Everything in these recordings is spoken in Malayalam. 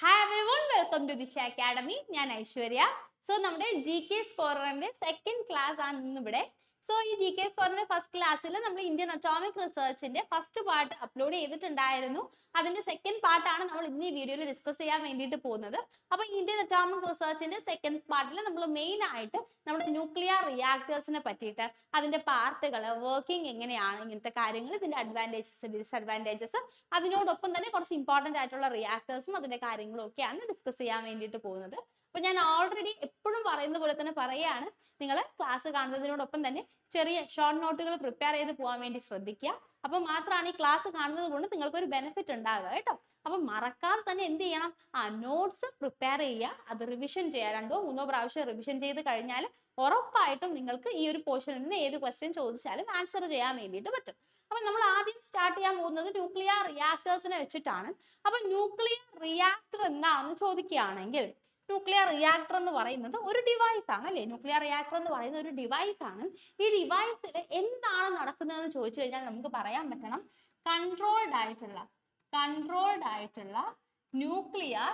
Hi everyone, welcome to Disha Academy. ഞാൻ ഐശ്വര്യ. സോ നമ്മുടെ ജി കെ സ്കോറിന്റെ സെക്കൻഡ് ക്ലാസ് ആണ് ഇന്നിവിടെ. സോ ഈ ജി കെ സ്കോറിന്റെ ഫസ്റ്റ് ക്ലാസ്സിൽ നമ്മൾ ഇന്ത്യൻ അറ്റോമിക് റിസർച്ചിന്റെ ഫസ്റ്റ് പാർട്ട് അപ്ലോഡ് ചെയ്തിട്ടുണ്ടായിരുന്നു. അതിന്റെ സെക്കൻഡ് പാർട്ടാണ് നമ്മൾ ഇന്ന് ഈ വീഡിയോയിൽ ഡിസ്കസ് ചെയ്യാൻ വേണ്ടിയിട്ട് പോകുന്നത്. അപ്പോൾ ഇന്ത്യൻ അറ്റോമിക് റിസർച്ചിന്റെ സെക്കൻഡ് പാർട്ടിൽ നമ്മൾ മെയിൻ ആയിട്ട് നമ്മുടെ ന്യൂക്ലിയർ റിയാക്ടേഴ്സിനെ പറ്റിയിട്ട് അതിന്റെ പാർട്ടുകൾ വർക്കിംഗ് എങ്ങനെയാണ്, ഇങ്ങനത്തെ കാര്യങ്ങൾ, ഇതിന്റെ അഡ്വാൻറ്റേജസ് ഡിസഡ്വാൻറ്റേജസ്, അതിനോടൊപ്പം തന്നെ കുറച്ച് ഇമ്പോർട്ടന്റ് ആയിട്ടുള്ള റിയാക്ടേഴ്സും അതിന്റെ കാര്യങ്ങളും ഒക്കെയാണ് ഡിസ്കസ് ചെയ്യാൻ വേണ്ടിയിട്ട് പോകുന്നത്. അപ്പൊ ഞാൻ ഓൾറെഡി എപ്പോഴും പറയുന്ന പോലെ തന്നെ പറയാണ്, നിങ്ങൾ ക്ലാസ് കാണുന്നതിനോടൊപ്പം തന്നെ ചെറിയ ഷോർട്ട് നോട്ടുകൾ പ്രിപ്പയർ ചെയ്ത് പോകാൻ വേണ്ടി ശ്രദ്ധിക്കുക. അപ്പൊ മാത്രമാണ് ഈ ക്ലാസ് കാണുന്നത് കൊണ്ട് നിങ്ങൾക്ക് ഒരു ബെനിഫിറ്റ് ഉണ്ടാകുക കേട്ടോ. അപ്പൊ മറക്കാതെ തന്നെ എന്ത് ചെയ്യണം, നോട്ട്സ് പ്രിപ്പയർ ചെയ്യുക, അത് റിവിഷൻ ചെയ്യുക. 2-3 പ്രാവശ്യം റിവിഷൻ ചെയ്ത് കഴിഞ്ഞാൽ ഉറപ്പായിട്ടും നിങ്ങൾക്ക് ഈ ഒരു പോർഷനിൽ നിന്ന് ഏത് ക്വസ്റ്റ്യൻ ചോദിച്ചാലും ആൻസർ ചെയ്യാൻ വേണ്ടിയിട്ട് പറ്റും. അപ്പൊ നമ്മൾ ആദ്യം സ്റ്റാർട്ട് ചെയ്യാൻ പോകുന്നത് ന്യൂക്ലിയർ റിയാക്ടേഴ്സിനെ വെച്ചിട്ടാണ്. അപ്പൊ ന്യൂക്ലിയർ റിയാക്ടർ എന്താണെന്ന് ചോദിക്കുകയാണെങ്കിൽ, ന്യൂക്ലിയർ റിയാക്ടർ എന്ന് പറയുന്നത് ഒരു ഡിവൈസ് ആണ് അല്ലേ. ന്യൂക്ലിയർ റിയാക്ടർ എന്ന് പറയുന്നത് ഒരു ഡിവൈസ് ആണ്. ഈ ഡിവൈസിൽ എന്താണ് നടക്കുന്നതെന്ന് ചോദിച്ചു കഴിഞ്ഞാൽ നമുക്ക് പറയാൻ പറ്റണം, കൺട്രോൾഡ് ആയിട്ടുള്ള ന്യൂക്ലിയർ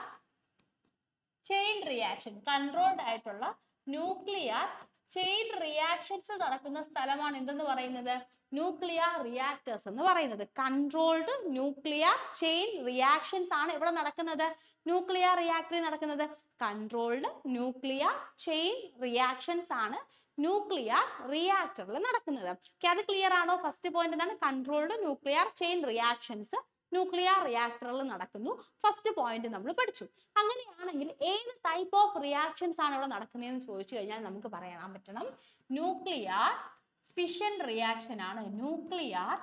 ചെയിൻ റിയാക്ഷൻ, കൺട്രോൾഡ് ആയിട്ടുള്ള ന്യൂക്ലിയർ ചെയിൻ റിയാക്ഷൻസ് നടക്കുന്ന സ്ഥലമാണ് എന്തെന്ന് പറയുന്നത്, ന്യൂക്ലിയർ റിയാക്ടേഴ്സ് എന്ന് പറയുന്നത്. കൺട്രോൾഡ് ന്യൂക്ലിയർ ചെയിൻ റിയാക്ഷൻസ് ആണ് ഇവിടെ നടക്കുന്നത്, ന്യൂക്ലിയർ റിയാക്ടറിൽ നടക്കുന്നത്. കൺട്രോൾഡ് ന്യൂക്ലിയർ ചെയിൻ റിയാക്ഷൻസ് ആണ് ന്യൂക്ലിയർ റിയാക്ടറിൽ നടക്കുന്നത്. അത് ക്ലിയർ ആണോ? ഫസ്റ്റ് പോയിന്റ് എന്താണ്, controlled nuclear chain reactions nuclear റിയാക്ടറിൽ നടക്കുന്നു. ഫസ്റ്റ് പോയിന്റ് നമ്മൾ പഠിച്ചു. അങ്ങനെയാണെങ്കിൽ ഏത് ടൈപ്പ് ഓഫ് റിയാക്ഷൻസ് ആണ് ഇവിടെ നടക്കുന്നതെന്ന് ചോദിച്ചു കഴിഞ്ഞാൽ നമുക്ക് പറയാൻ പറ്റണം, ന്യൂക്ലിയർ ഫിഷൻ റിയാക്ഷൻ ആണ്. ന്യൂക്ലിയർ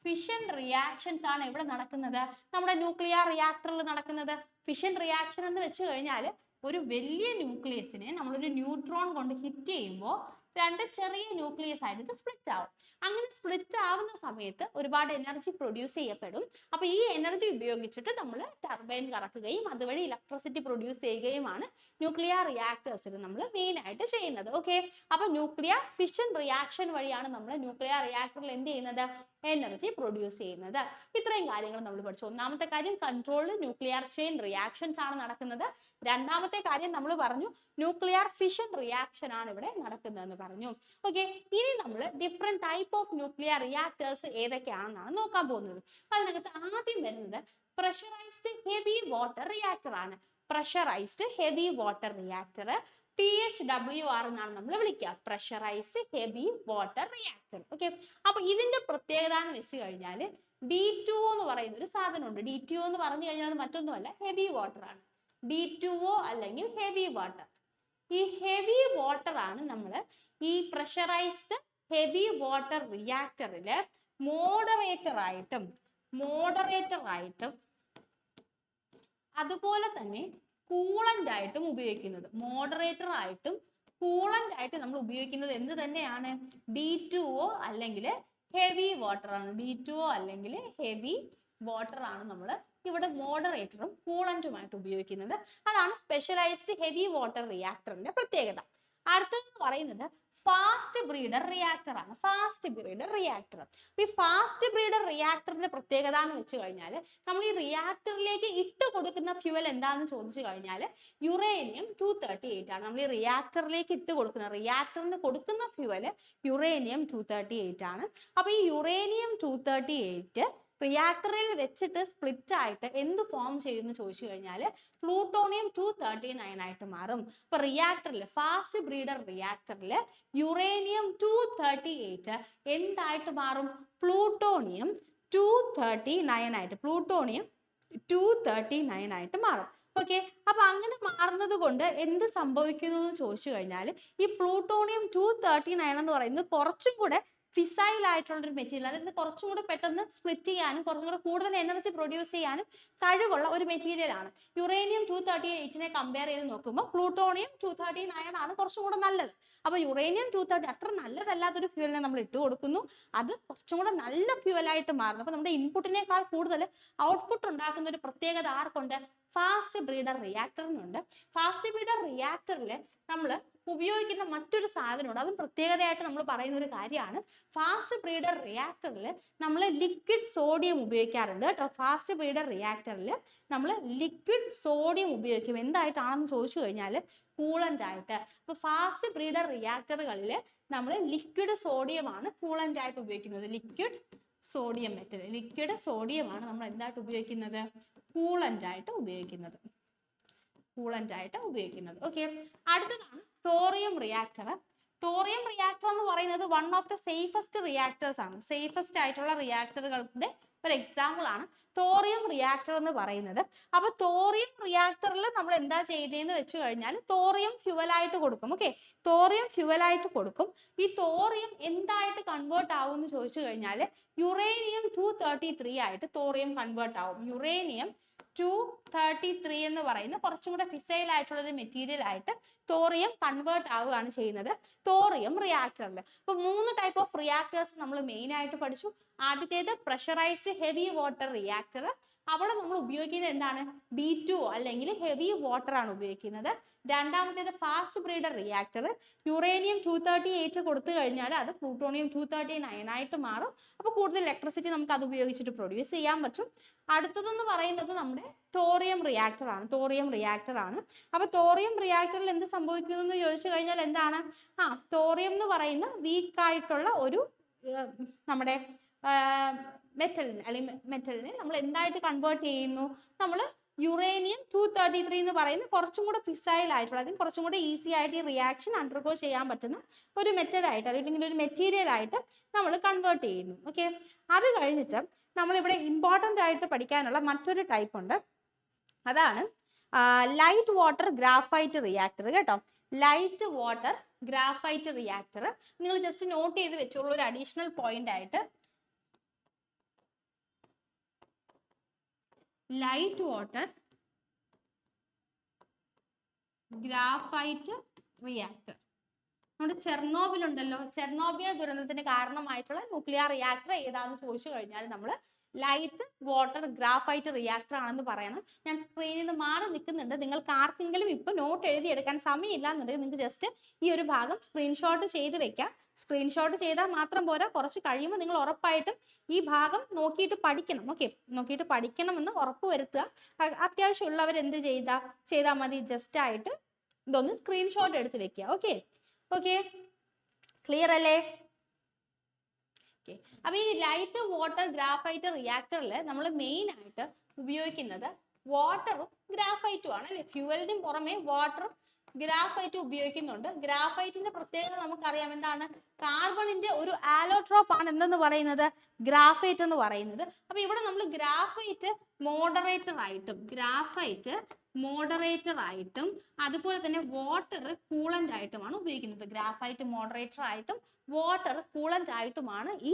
ഫിഷൻ റിയാക്ഷൻസ് ആണ് ഇവിടെ നടക്കുന്നത്, നമ്മുടെ ന്യൂക്ലിയർ റിയാക്ടറിൽ നടക്കുന്നത്. ഫിഷൻ റിയാക്ഷൻ എന്ന് വെച്ച് കഴിഞ്ഞാൽ ഒരു വലിയ ന്യൂക്ലിയസിനെ നമ്മളൊരു ന്യൂട്രോൺ കൊണ്ട് ഹിറ്റ് ചെയ്യുമ്പോൾ രണ്ട് ചെറിയ ന്യൂക്ലിയസ് ആയിട്ട് ഇത് സ്പ്ലിറ്റ് ആവും. അങ്ങനെ സ്പ്ലിറ്റ് ആവുന്ന സമയത്ത് ഒരുപാട് എനർജി പ്രൊഡ്യൂസ് ചെയ്യപ്പെടും. അപ്പൊ ഈ എനർജി ഉപയോഗിച്ചിട്ട് നമ്മൾ ടർബൈൻ കറക്കുകയും അതുവഴി ഇലക്ട്രിസിറ്റി പ്രൊഡ്യൂസ് ചെയ്യുകയുമാണ് ന്യൂക്ലിയർ റിയാക്ടേഴ്സിൽ നമ്മൾ മെയിൻ ആയിട്ട് ചെയ്യുന്നത്. ഓക്കെ, അപ്പൊ ന്യൂക്ലിയർ ഫിഷൻ റിയാക്ഷൻ വഴിയാണ് നമ്മൾ ന്യൂക്ലിയർ റിയാക്ടറിൽ എന്ത് ചെയ്യുന്നത്, എനർജി പ്രൊഡ്യൂസ് ചെയ്യുന്നത്. ഇത്രയും കാര്യങ്ങൾ നമ്മൾ പഠിച്ചു. ഒന്നാമത്തെ കാര്യം കൺട്രോൾഡ് ന്യൂക്ലിയർ ചെയിൻ റിയാക്ഷൻസ് ആണ് നടക്കുന്നത്. രണ്ടാമത്തെ കാര്യം നമ്മൾ പറഞ്ഞു, ന്യൂക്ലിയർ ഫിഷൻ റിയാക്ഷൻ ആണ് ഇവിടെ നടക്കുന്നതെന്ന് പറഞ്ഞു. ഓക്കെ, ഇനി നമ്മൾ different type of nuclear reactors ഏതൊക്കെയാണെന്നാണ് നോക്കാൻ പോകുന്നത്. അതിനകത്ത് ആദ്യം വരുന്നത് പ്രഷറൈസ്ഡ് ഹെവി വാട്ടർ റിയാക്ടർ ആണ്. Pressurised heavy water reactor PHWR എന്നാണ് നമ്മൾ വിളിക്കുക, pressurised heavy water reactor. Okay, അപ്പൊ ഇതിന്റെ പ്രത്യേകത എന്ന് വെച്ച് കഴിഞ്ഞാൽ D2O എന്ന് പറയുന്ന ഒരു സാധനമുണ്ട്. D2O എന്ന് പറഞ്ഞു കഴിഞ്ഞാൽ അത് മറ്റൊന്നുമല്ല, ഹെവി വാട്ടർ ആണ്. D2O അല്ലെങ്കിൽ ഹെവി വാട്ടർ. ഈ ഹെവി വാട്ടർ ആണ് നമ്മൾ ഈ പ്രഷറൈസ്ഡ് ഹെവി വാട്ടർ റിയാക്ടറിൽ മോഡറേറ്റർ ആയിട്ടും അതുപോലെ തന്നെ കൂളന്റ് ആയിട്ടും ഉപയോഗിക്കുന്നത്. മോഡറേറ്റർ ആയിട്ടും കൂളന്റ് ആയിട്ട് നമ്മൾ ഉപയോഗിക്കുന്നത് എന്ത് തന്നെയാണ്, D2O അല്ലെങ്കിൽ ഹെവി വാട്ടർ ആണ്. D2O അല്ലെങ്കിൽ ഹെവി വാട്ടർ ആണ് നമ്മൾ ഇവിടെ മോഡറേറ്ററും കൂളന്റുമായിട്ട് ഉപയോഗിക്കുന്നത്. അതാണ് സ്പെഷ്യലൈസ്ഡ് ഹെവി വാട്ടർ റിയാക്ടറിന്റെ പ്രത്യേകത. അടുത്തതെന്ന് പറയുന്നത് ഫാസ്റ്റ് ബ്രീഡർ റിയാക്ടർ ആണ്. Fast breeder reactor. ഈ ഫാസ്റ്റ് ബ്രീഡർ റിയാക്ടറിന്റെ പ്രത്യേകത എന്ന് വെച്ച് കഴിഞ്ഞാൽ, നമ്മൾ ഈ റിയാക്ടറിലേക്ക് ഇട്ട് കൊടുക്കുന്ന ഫ്യൂവൽ എന്താണെന്ന് ചോദിച്ചു കഴിഞ്ഞാൽ യുറേനിയം 238 ആണ്. നമ്മൾ ഈ റിയാക്ടറിലേക്ക് ഇട്ട് കൊടുക്കുന്ന, റിയാക്ടറിന് കൊടുക്കുന്ന ഫ്യൂവൽ യുറേനിയം 238 ആണ്. അപ്പൊ ഈ യുറേനിയം 238 റിയാക്ടറിൽ വെച്ചിട്ട് സ്പ്ലിറ്റ് ആയിട്ട് എന്ത് ഫോം ചെയ്യുന്നു ചോദിച്ചു കഴിഞ്ഞാൽ പ്ലൂട്ടോണിയം 239 ആയിട്ട് മാറും. അപ്പൊ റിയാക്ടറിൽ, ഫാസ്റ്റ് ബ്രീഡർ റിയാക്ടറിൽ യുറേനിയം 238 എന്തായിട്ട് മാറും, പ്ലൂട്ടോണിയം 239 ആയിട്ട്, പ്ലൂട്ടോണിയം 239 ആയിട്ട് മാറും. ഓക്കെ, അപ്പൊ അങ്ങനെ മാറുന്നത് കൊണ്ട് എന്ത് സംഭവിക്കുന്നു എന്ന് ചോദിച്ചു കഴിഞ്ഞാൽ, ഈ പ്ലൂട്ടോണിയം 239 എന്ന് പറയുന്നത് കുറച്ചും കൂടെ ഫിസൈൽ ആയിട്ടുള്ള ഒരു മെറ്റീരിയൽ, അതായത് കുറച്ചും കൂടെ പെട്ടെന്ന് സ്പ്ലിറ്റ് ചെയ്യാനും കുറച്ചും കൂടെ കൂടുതൽ എനർജി പ്രൊഡ്യൂസ് ചെയ്യാനും കഴിവുള്ള ഒരു മെറ്റീരിയൽ ആണ്. യുറേനിയം 238നെ കമ്പയർ ചെയ്ത് നോക്കുമ്പോൾ പ്ലൂട്ടോണിയം 239 ആണ് കുറച്ചും കൂടെ നല്ലത്. അപ്പൊ യുറേനിയം 230 അത്ര നല്ലതല്ലാത്തൊരു ഫ്യൂവലിനെ നമ്മൾ ഇട്ട് കൊടുക്കുന്നു, അത് കുറച്ചും കൂടെ നല്ല ഫ്യൂവലായിട്ട് മാറുന്നു. അപ്പൊ നമ്മുടെ ഇൻപുട്ടിനേക്കാൾ കൂടുതൽ ഔട്ട്പുട്ട് ഉണ്ടാക്കുന്ന ഒരു പ്രത്യേകത ആർക്കുണ്ട്, ഫാസ്റ്റ് ബ്രീഡർ റിയാക്ടറിനുണ്ട്. ഫാസ്റ്റ് ബ്രീഡർ റിയാക്ടറിൽ നമ്മൾ ഉപയോഗിക്കുന്ന മറ്റൊരു സാധനമുണ്ട്. അതും പ്രത്യേകതയായിട്ട് നമ്മൾ പറയുന്ന ഒരു കാര്യമാണ്. ഫാസ്റ്റ് ബ്രീഡർ റിയാക്ടറിൽ നമ്മൾ ലിക്വിഡ് സോഡിയം ഉപയോഗിക്കാറുണ്ട് കേട്ടോ. ഫാസ്റ്റ് ബ്രീഡർ റിയാക്ടറിൽ നമ്മൾ ലിക്വിഡ് സോഡിയം ഉപയോഗിക്കും. എന്തായിട്ടാണെന്ന് ചോദിച്ചു കഴിഞ്ഞാൽ കൂളൻ്റ് ആയിട്ട്. അപ്പോൾ ഫാസ്റ്റ് ബ്രീഡർ റിയാക്ടറുകളിൽ നമ്മൾ ലിക്വിഡ് സോഡിയമാണ് കൂളൻ്റ് ആയിട്ട് ഉപയോഗിക്കുന്നത്. ലിക്വിഡ് സോഡിയം മെറ്റൽ, ലിക്വിഡ് സോഡിയമാണ് നമ്മൾ എന്തായിട്ട് ഉപയോഗിക്കുന്നത്? കൂളൻ്റ് ആയിട്ട് ഉപയോഗിക്കുന്നത്. കൂളൻ്റ് ആയിട്ട് ഉപയോഗിക്കുന്നത്. ഓക്കെ, അടുത്തതാണ് തോറിയം റിയാക്ടർ. തോറിയം റിയാക്ടർ എന്ന് പറയുന്നത് one of the safest reactors ആണ്. സേഫസ്റ്റ് ആയിട്ടുള്ള റിയാക്ടറുകളുടെ ഒരു എക്സാമ്പിൾ ആണ് തോറിയം റിയാക്ടർ എന്ന് പറയുന്നത്. അപ്പൊ തോറിയം റിയാക്ടറിൽ നമ്മൾ എന്താ ചെയ്യുന്നതെന്ന് വെച്ച് കഴിഞ്ഞാൽ തോറിയം ഫ്യുവലായിട്ട് കൊടുക്കും. ഓക്കെ, തോറിയം ഫ്യുവലായിട്ട് കൊടുക്കും. ഈ തോറിയം എന്തായിട്ട് കൺവേർട്ട് ആവും എന്ന് ചോദിച്ചു കഴിഞ്ഞാൽ യുറേനിയം 233 ആയിട്ട് തോറിയം കൺവേർട്ട് ആവും. യുറേനിയം 233 എന്ന് പറയുന്ന കുറച്ചും കൂടെ ഫിസൈൽ ആയിട്ടുള്ള ഒരു മെറ്റീരിയൽ ആയിട്ട് തോറിയം കൺവേർട്ട് ആവുകയാണ് ചെയ്യുന്നത് തോറിയം റിയാക്ടറിൽ. അപ്പൊ 3 ടൈപ്പ് ഓഫ് റിയാക്ടേഴ്സ് നമ്മൾ മെയിൻ ആയിട്ട് പഠിച്ചു. ആദ്യത്തേത് പ്രഷറൈസ്ഡ് ഹെവി വാട്ടർ റിയാക്ടർ. അവിടെ നമ്മൾ ഉപയോഗിക്കുന്നത് എന്താണ്? D2 അല്ലെങ്കിൽ ഹെവി വാട്ടർ ആണ് ഉപയോഗിക്കുന്നത്. രണ്ടാമത്തേത് ഫാസ്റ്റ് ബ്രീഡർ റിയാക്ടർ. യുറേനിയം 238 കൊടുത്തു കഴിഞ്ഞാൽ അത് പ്ലൂട്ടോണിയം 239 ആയിട്ട് മാറും. അപ്പോൾ കൂടുതൽ ഇലക്ട്രിസിറ്റി നമുക്ക് അത് ഉപയോഗിച്ചിട്ട് പ്രൊഡ്യൂസ് ചെയ്യാൻ പറ്റും. അടുത്തതെന്ന് പറയുന്നത് നമ്മുടെ തോറിയം റിയാക്ടർ ആണ്. തോറിയം റിയാക്ടർ ആണ്. അപ്പൊ തോറിയം റിയാക്ടറിൽ എന്ത് സംഭവിക്കുന്നു എന്ന് ചോദിച്ചു കഴിഞ്ഞാൽ എന്താണ്? തോറിയം എന്ന് പറയുന്ന വീക്ക് ആയിട്ടുള്ള ഒരു നമ്മുടെ മെറ്റലിനെ അല്ലെങ്കിൽ മെറ്റലിനെ നമ്മൾ എന്തായിട്ട് കൺവേർട്ട് ചെയ്യുന്നു? നമ്മൾ യുറേനിയം 233 എന്ന് പറയുന്ന കുറച്ചും കൂടെ ഫിസൈൽ ആയിട്ടുള്ള, അതിന് കുറച്ചും കൂടെ ഈസി ആയിട്ട് ഈ റിയാക്ഷൻ അണ്ടർഗോ ചെയ്യാൻ പറ്റുന്ന ഒരു മെറ്റലായിട്ട് അല്ലെങ്കിൽ ഒരു മെറ്റീരിയൽ ആയിട്ട് നമ്മൾ കൺവേർട്ട് ചെയ്യുന്നു. ഓക്കെ, അത് കഴിഞ്ഞിട്ട് നമ്മളിവിടെ ഇമ്പോർട്ടൻ്റ് ആയിട്ട് പഠിക്കാനുള്ള മറ്റൊരു ടൈപ്പ് ഉണ്ട്. അതാണ് ലൈറ്റ് വാട്ടർ ഗ്രാഫൈറ്റ് റിയാക്ടർ കേട്ടോ. ലൈറ്റ് വാട്ടർ ഗ്രാഫൈറ്റ് റിയാക്ടർ നിങ്ങൾ ജസ്റ്റ് നോട്ട് ചെയ്ത് വെച്ചോളൂ ഒരു അഡീഷണൽ പോയിന്റ് ആയിട്ട്. Light water graphite reactor. നമ്മുടെ ചെർണോബിൽ ഉണ്ടല്ലോ, ചെർണോബിൽ ദുരന്തത്തിന് കാരണമായിട്ടുള്ള ന്യൂക്ലിയർ റിയാക്ടർ ഏതാണെന്ന് ചോദിച്ചു കഴിഞ്ഞാൽ നമ്മൾ ലൈറ്റ് വാട്ടർ ഗ്രാഫൈറ്റ് റിയാക്ടർ ആണെന്ന് പറയണം. ഞാൻ സ്ക്രീനിൽ നിന്ന് മാറി നിൽക്കുന്നുണ്ട്. നിങ്ങൾക്ക് ആർക്കെങ്കിലും ഇപ്പൊ നോട്ട് എഴുതിയെടുക്കാൻ സമയമില്ല എന്നുണ്ടെങ്കിൽ നിങ്ങൾക്ക് ജസ്റ്റ് ഈ ഒരു ഭാഗം സ്ക്രീൻഷോട്ട് ചെയ്ത് വെക്കാം. സ്ക്രീൻഷോട്ട് ചെയ്താൽ മാത്രം പോരാ, കുറച്ച് കഴിയുമ്പോൾ നിങ്ങൾ ഉറപ്പായിട്ടും ഈ ഭാഗം നോക്കിയിട്ട് പഠിക്കണം. ഓക്കെ, നോക്കിയിട്ട് പഠിക്കണമെന്ന് ഉറപ്പ് വരുത്തുക. അത്യാവശ്യമുള്ളവർ എന്ത് ചെയ്താൽ മതി? ജസ്റ്റ് ആയിട്ട് ഇതൊന്ന് സ്ക്രീൻഷോട്ട് എടുത്ത് വെക്കുക. ഓക്കെ ഓക്കെ, ക്ലിയർ അല്ലേ? അപ്പൊ ഈ ലൈറ്റ് വാട്ടർ ഗ്രാഫൈറ്റ് റിയാക്ടറിൽ നമ്മൾ മെയിൻ ആയിട്ട് ഉപയോഗിക്കുന്നത് വാട്ടറും ഗ്രാഫൈറ്റും ആണ് അല്ലെ. ഫ്യൂവലിനും പുറമെ വാട്ടറും ഗ്രാഫൈറ്റും ഉപയോഗിക്കുന്നുണ്ട്. ഗ്രാഫൈറ്റിന്റെ പ്രത്യേകത നമുക്കറിയാം എന്താണ്? കാർബണിന്റെ ഒരു ആലോട്രോപ്പ് ആണ് എന്തെന്ന് പറയുന്നത്? ഗ്രാഫൈറ്റ് എന്ന് പറയുന്നത്. അപ്പൊ ഇവിടെ നമ്മൾ ഗ്രാഫൈറ്റ് മോഡറേറ്റർ ആയിട്ടും അതുപോലെ തന്നെ വാട്ടർ കൂളന്റ് ആയിട്ടുമാണ് ഉപയോഗിക്കുന്നത്. ഗ്രാഫൈറ്റ് മോഡറേറ്റർ ആയിട്ടും വാട്ടർ കൂളന്റ് ആയിട്ടുമാണ് ഈ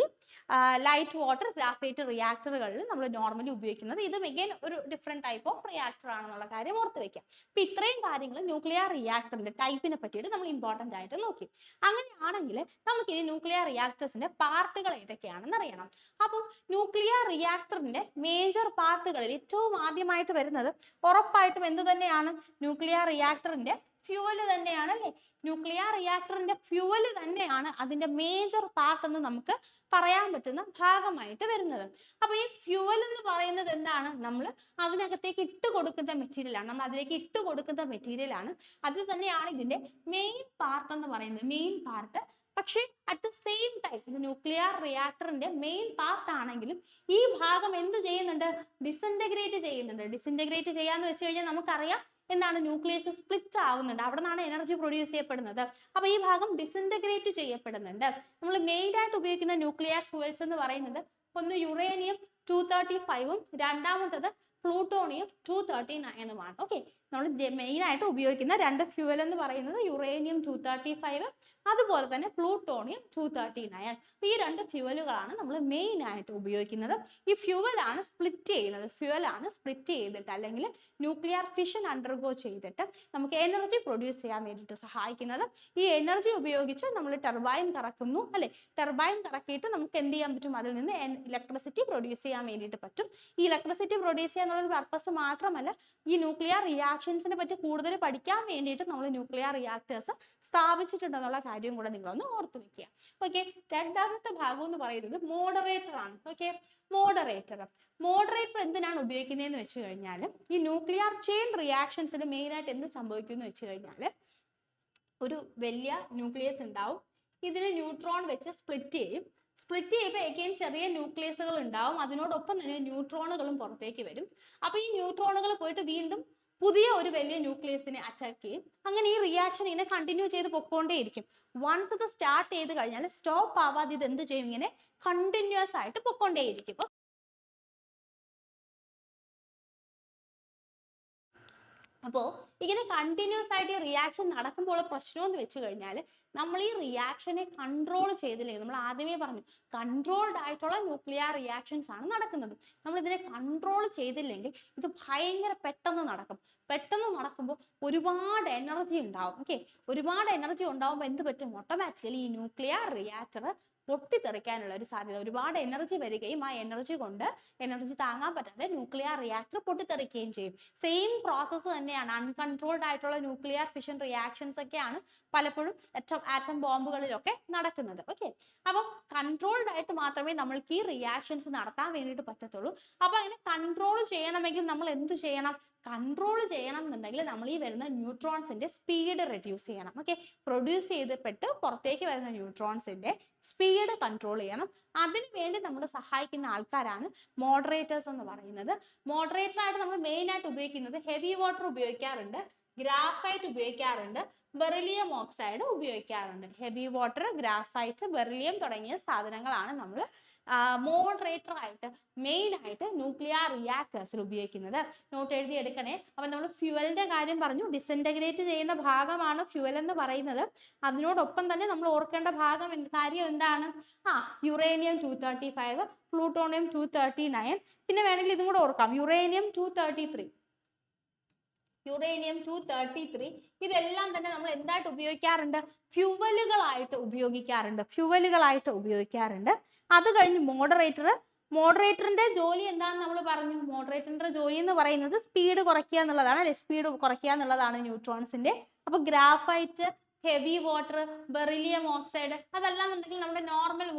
ലൈറ്റ് വാട്ടർ ഗ്രാഫൈറ്റ് റിയാക്ടറുകളിൽ നമ്മൾ നോർമലി ഉപയോഗിക്കുന്നത്. ഇത് മെയിൻ ഒരു ഡിഫറെന്റ് ടൈപ്പ് ഓഫ് റിയാക്ടർ ആണെന്നുള്ള കാര്യം ഓർത്ത് വെക്കാം. അപ്പൊ ഇത്രയും കാര്യങ്ങൾ ന്യൂക്ലിയർ റിയാക്ടറിന്റെ ടൈപ്പിനെ പറ്റിയിട്ട് നമ്മൾ ഇമ്പോർട്ടന്റ് ആയിട്ട് നോക്കി. അങ്ങനെയാണെങ്കിൽ നമുക്ക് ഇനി ന്യൂക്ലിയർ റിയാക്ടേഴ്സിന്റെ പാർട്ടുകൾ ഏതൊക്കെയാണെന്ന് അറിയണം. അപ്പം ന്യൂക്ലിയർ റിയാക്ടറിന്റെ മേജർ പാർട്ടുകളിൽ ഏറ്റവും ആദ്യമായിട്ട് വരുന്നത് ഉറപ്പായിട്ടും എന്ത് തന്നെയാണ്? ന്യൂക്ലിയർ റിയാക്ടറിന്റെ ഫ്യൂവല് തന്നെയാണ് അല്ലേ. ന്യൂക്ലിയർ റിയാക്ടറിന്റെ ഫ്യൂവല് തന്നെയാണ് അതിന്റെ മേജർ പാർട്ട് എന്ന് നമുക്ക് പറയാൻ പറ്റുന്ന ഭാഗമായിട്ട് വരുന്നത്. അപ്പൊ ഈ ഫ്യൂവൽ എന്ന് പറയുന്നത് എന്താണ്? നമ്മൾ അതിനകത്തേക്ക് ഇട്ട് കൊടുക്കുന്ന മെറ്റീരിയൽ ആണ്. നമ്മൾ അതിലേക്ക് ഇട്ട് കൊടുക്കുന്ന മെറ്റീരിയൽ ആണ്. അത് തന്നെയാണ് ഇതിന്റെ മെയിൻ പാർട്ട് എന്ന് പറയുന്നത്. Main part. പക്ഷേ അറ്റ് ദ സെയിം ടൈം ഇത് ന്യൂക്ലിയർ റിയാക്ടറിന്റെ മെയിൻ പാർട്ട് ആണെങ്കിലും ഈ ഭാഗം എന്ത് ചെയ്യുന്നുണ്ട്? ഡിസിൻറ്റഗ്രേറ്റ് ചെയ്യുന്നുണ്ട്. ഡിസിൻറ്റഗ്രേറ്റ് ചെയ്യാന്ന് വെച്ച് കഴിഞ്ഞാൽ നമുക്കറിയാം എന്താണ്? ന്യൂക്ലിയസ് സ്പ്ലിറ്റ് ആവുന്നുണ്ട്. അവിടെ നിന്നാണ് എനർജി പ്രൊഡ്യൂസ് ചെയ്യപ്പെടുന്നത്. അപ്പൊ ഈ ഭാഗം ഡിസിൻറ്റഗ്രേറ്റ് ചെയ്യപ്പെടുന്നുണ്ട്. നമ്മൾ മെയിൻ ആയിട്ട് ഉപയോഗിക്കുന്ന ന്യൂക്ലിയർ ഫ്യൂവൽസ് എന്ന് പറയുന്നത് ഒന്ന് യുറേനിയം 235 രണ്ടാമത്തത് പ്ലൂട്ടോണിയം 239 ഓക്കെ. നമ്മൾ മെയിൻ ആയിട്ട് ഉപയോഗിക്കുന്ന രണ്ട് ഫ്യൂവൽ എന്ന് പറയുന്നത് യുറേനിയം 235, അതുപോലെ തന്നെ പ്ലൂട്ടോണിയം 239. ഈ രണ്ട് ഫ്യൂവലുകളാണ് നമ്മൾ മെയിൻ ആയിട്ട് ഉപയോഗിക്കുന്നത്. ഈ ഫ്യൂവലാണ് സ്പ്ലിറ്റ് ചെയ്തിട്ട് അല്ലെങ്കിൽ ന്യൂക്ലിയർ ഫിഷൻ അണ്ടർഗോ ചെയ്തിട്ട് നമുക്ക് എനർജി പ്രൊഡ്യൂസ് ചെയ്യാൻ വേണ്ടിയിട്ട് സഹായിക്കുന്നത്. ഈ എനർജി ഉപയോഗിച്ച് നമ്മൾ ടർബൈൻ കറക്കുന്നു അല്ലെ. ടർബൈൻ കറക്കിയിട്ട് നമുക്ക് എന്ത് ചെയ്യാൻ പറ്റും, അതിൽ നിന്ന് ഇലക്ട്രിസിറ്റി പ്രൊഡ്യൂസ് ചെയ്യാൻ വേണ്ടിയിട്ട് പറ്റും. ഈ ഇലക്ട്രിസിറ്റി പ്രൊഡ്യൂസ് ചെയ്യാനുള്ള ഒരു പർപ്പസ് മാത്രമല്ല, ഈ ന്യൂക്ലിയർ റിയാക്ഷൻസിനെ പറ്റി കൂടുതൽ പഠിക്കാൻ വേണ്ടിയിട്ട് നമ്മൾ ന്യൂക്ലിയർ റിയാക്ടേഴ്സ് സ്ഥാപിച്ചിട്ടുണ്ടെന്നുള്ള കാര്യം കൂടെ നിങ്ങളൊന്ന് ഓർത്തു വെക്കുക. ഓക്കെ, രണ്ടാമത്തെ ഭാഗം എന്ന് പറയുന്നത് മോഡറേറ്റർ ആണ്. ഓക്കെ, മോഡറേറ്റർ എന്തിനാണ് ഉപയോഗിക്കുന്നതെന്ന് വെച്ച് കഴിഞ്ഞാൽ, ഈ ന്യൂക്ലിയർ ചെയിൻ റിയാക്ഷൻസിന് മെയിൻ ആയിട്ട് എന്ത് സംഭവിക്കും എന്ന് വെച്ച് കഴിഞ്ഞാൽ, ഒരു വലിയ ന്യൂക്ലിയസ് ഉണ്ടാവും, ഇതിന് ന്യൂട്രോൺ വെച്ച് സ്പ്ലിറ്റ് ചെയ്യുമ്പോൾ എഗെയിൻ ചെറിയ ന്യൂക്ലിയസുകൾ ഉണ്ടാവും, അതിനോടൊപ്പം തന്നെ ന്യൂട്രോണുകളും പുറത്തേക്ക് വരും. അപ്പൊ ഈ ന്യൂട്രോണുകൾ പോയിട്ട് വീണ്ടും പുതിയ ഒരു വലിയ ന്യൂക്ലിയസിനെ അറ്റാക്ക് ചെയ്യും. അങ്ങനെ ഈ റിയാക്ഷൻ ഇങ്ങനെ കണ്ടിന്യൂ ചെയ്ത് പൊക്കോണ്ടേയിരിക്കും. വൺസ് ഇത് സ്റ്റാർട്ട് ചെയ്ത് കഴിഞ്ഞാൽ സ്റ്റോപ്പ് ആവാതെ ഇത് എന്ത് ചെയ്യും, ഇങ്ങനെ കണ്ടിന്യൂസ് ആയിട്ട് പൊക്കോണ്ടേയിരിക്കും. അപ്പോൾ ഇങ്ങനെ കണ്ടിന്യൂസ് ആയിട്ട് ഈ റിയാക്ഷൻ നടക്കുമ്പോൾ പ്രശ്നം എന്ന് വെച്ച് കഴിഞ്ഞാൽ, നമ്മൾ ഈ റിയാക്ഷനെ കൺട്രോൾ ചെയ്തില്ലെങ്കിൽ, നമ്മൾ ആദ്യമേ പറഞ്ഞു കൺട്രോൾഡ് ആയിട്ടുള്ള ന്യൂക്ലിയർ റിയാക്ഷൻസ് ആണ് നടക്കുന്നത്. നമ്മൾ ഇതിനെ കൺട്രോൾ ചെയ്തില്ലെങ്കിൽ ഇത് ഭയങ്കര പെട്ടെന്ന് നടക്കുമ്പോൾ ഒരുപാട് എനർജി ഉണ്ടാവും. ഓക്കെ, ഒരുപാട് എനർജി ഉണ്ടാവുമ്പോൾ എന്ത് പറ്റും, ഓട്ടോമാറ്റിക്കലി ഈ ന്യൂക്ലിയർ റിയാക്ടർ പൊട്ടിത്തെറിക്കാനുള്ള ഒരു സാധ്യത, ഒരുപാട് എനർജി വരികയും ആ എനർജി താങ്ങാൻ പറ്റാതെ ന്യൂക്ലിയർ റിയാക്ടർ പൊട്ടിത്തെറിക്കുകയും ചെയ്യും. സെയിം പ്രോസസ്സ് തന്നെയാണ് അൺകൺട്രോൾഡ് ആയിട്ടുള്ള ന്യൂക്ലിയർ ഫിഷൻ റിയാക്ഷൻസ് ഒക്കെയാണ് പലപ്പോഴും ആറ്റം ബോംബുകളിലൊക്കെ നടക്കുന്നത്. ഓക്കെ, അപ്പോൾ കൺട്രോൾഡ് ആയിട്ട് മാത്രമേ നമ്മൾക്ക് ഈ റിയാക്ഷൻസ് നടത്താൻ വേണ്ടിയിട്ട് പറ്റത്തുള്ളൂ. അപ്പൊ അതിനെ കൺട്രോൾ ചെയ്യണമെങ്കിൽ നമ്മൾ എന്ത് ചെയ്യണം, കൺട്രോൾ ചെയ്യണം എന്നുണ്ടെങ്കിൽ നമ്മൾ ഈ വരുന്ന ന്യൂട്രോൺസിന്റെ സ്പീഡ് റെഡ്യൂസ് ചെയ്യണം. ഓക്കെ, പ്രൊഡ്യൂസ് ചെയ്തിട്ട് പുറത്തേക്ക് വരുന്ന ന്യൂട്രോൺസിന്റെ സ്പീഡ് കൺട്രോൾ ചെയ്യണം. അതിനു വേണ്ടി നമ്മൾ സഹായിക്കുന്ന ആൾക്കാരാണ് മോഡറേറ്റേഴ്സ് എന്ന് പറയുന്നത്. മോഡറേറ്റർ ആയിട്ട് നമ്മൾ മെയിൻ ആയിട്ട് ഉപയോഗിക്കുന്നത് ഹെവി വാട്ടർ ഉപയോഗിക്കാറുണ്ട്, ഗ്രാഫൈറ്റ് ഉപയോഗിക്കാറുണ്ട്, ബെറിലിയം ഓക്സൈഡ് ഉപയോഗിക്കാറുണ്ട്. ഹെവി വാട്ടർ, ഗ്രാഫൈറ്റ്, ബെറിലിയം തുടങ്ങിയ സാധനങ്ങളാണ് നമ്മൾ മോഡറേറ്റർ ആയിട്ട് മെയിൻ ആയിട്ട് ന്യൂക്ലിയർ റിയാക്ടേഴ്സിൽ ഉപയോഗിക്കുന്നത്. നോട്ട് എഴുതി എടുക്കണേ. അപ്പൊ നമ്മൾ ഫ്യൂവലിന്റെ കാര്യം പറഞ്ഞു, ഡിസിൻറ്റഗ്രേറ്റ് ചെയ്യുന്ന ഭാഗമാണ് ഫ്യൂവൽ എന്ന് പറയുന്നത്. അതിനോടൊപ്പം തന്നെ നമ്മൾ ഓർക്കേണ്ട കാര്യം എന്താണ്, യുറേനിയം 235, പ്ലൂട്ടോണിയം 239, പിന്നെ വേണമെങ്കിൽ ഇതും കൂടെ ഓർക്കാം, യുറേനിയം 233. ഇതെല്ലാം തന്നെ നമ്മൾ എന്തായിട്ട് ഉപയോഗിക്കാറുണ്ട്, ഫ്യൂവലുകളായിട്ട് ഉപയോഗിക്കാറുണ്ട്. അത് കഴിഞ്ഞ് മോഡറേറ്ററിന്റെ ജോലി എന്താണെന്ന് നമ്മൾ പറഞ്ഞു. മോഡറേറ്ററിന്റെ ജോലി എന്ന് പറയുന്നത് സ്പീഡ് കുറയ്ക്കുക എന്നുള്ളതാണ് അല്ലെ, സ്പീഡ് കുറയ്ക്കുക എന്നുള്ളതാണ് ന്യൂട്രോൺസിന്റെ. അപ്പൊ graphite, heavy water, beryllium oxide, അതെല്ലാം ഉണ്ടെങ്കിൽ നമ്മുടെ നോർമൽ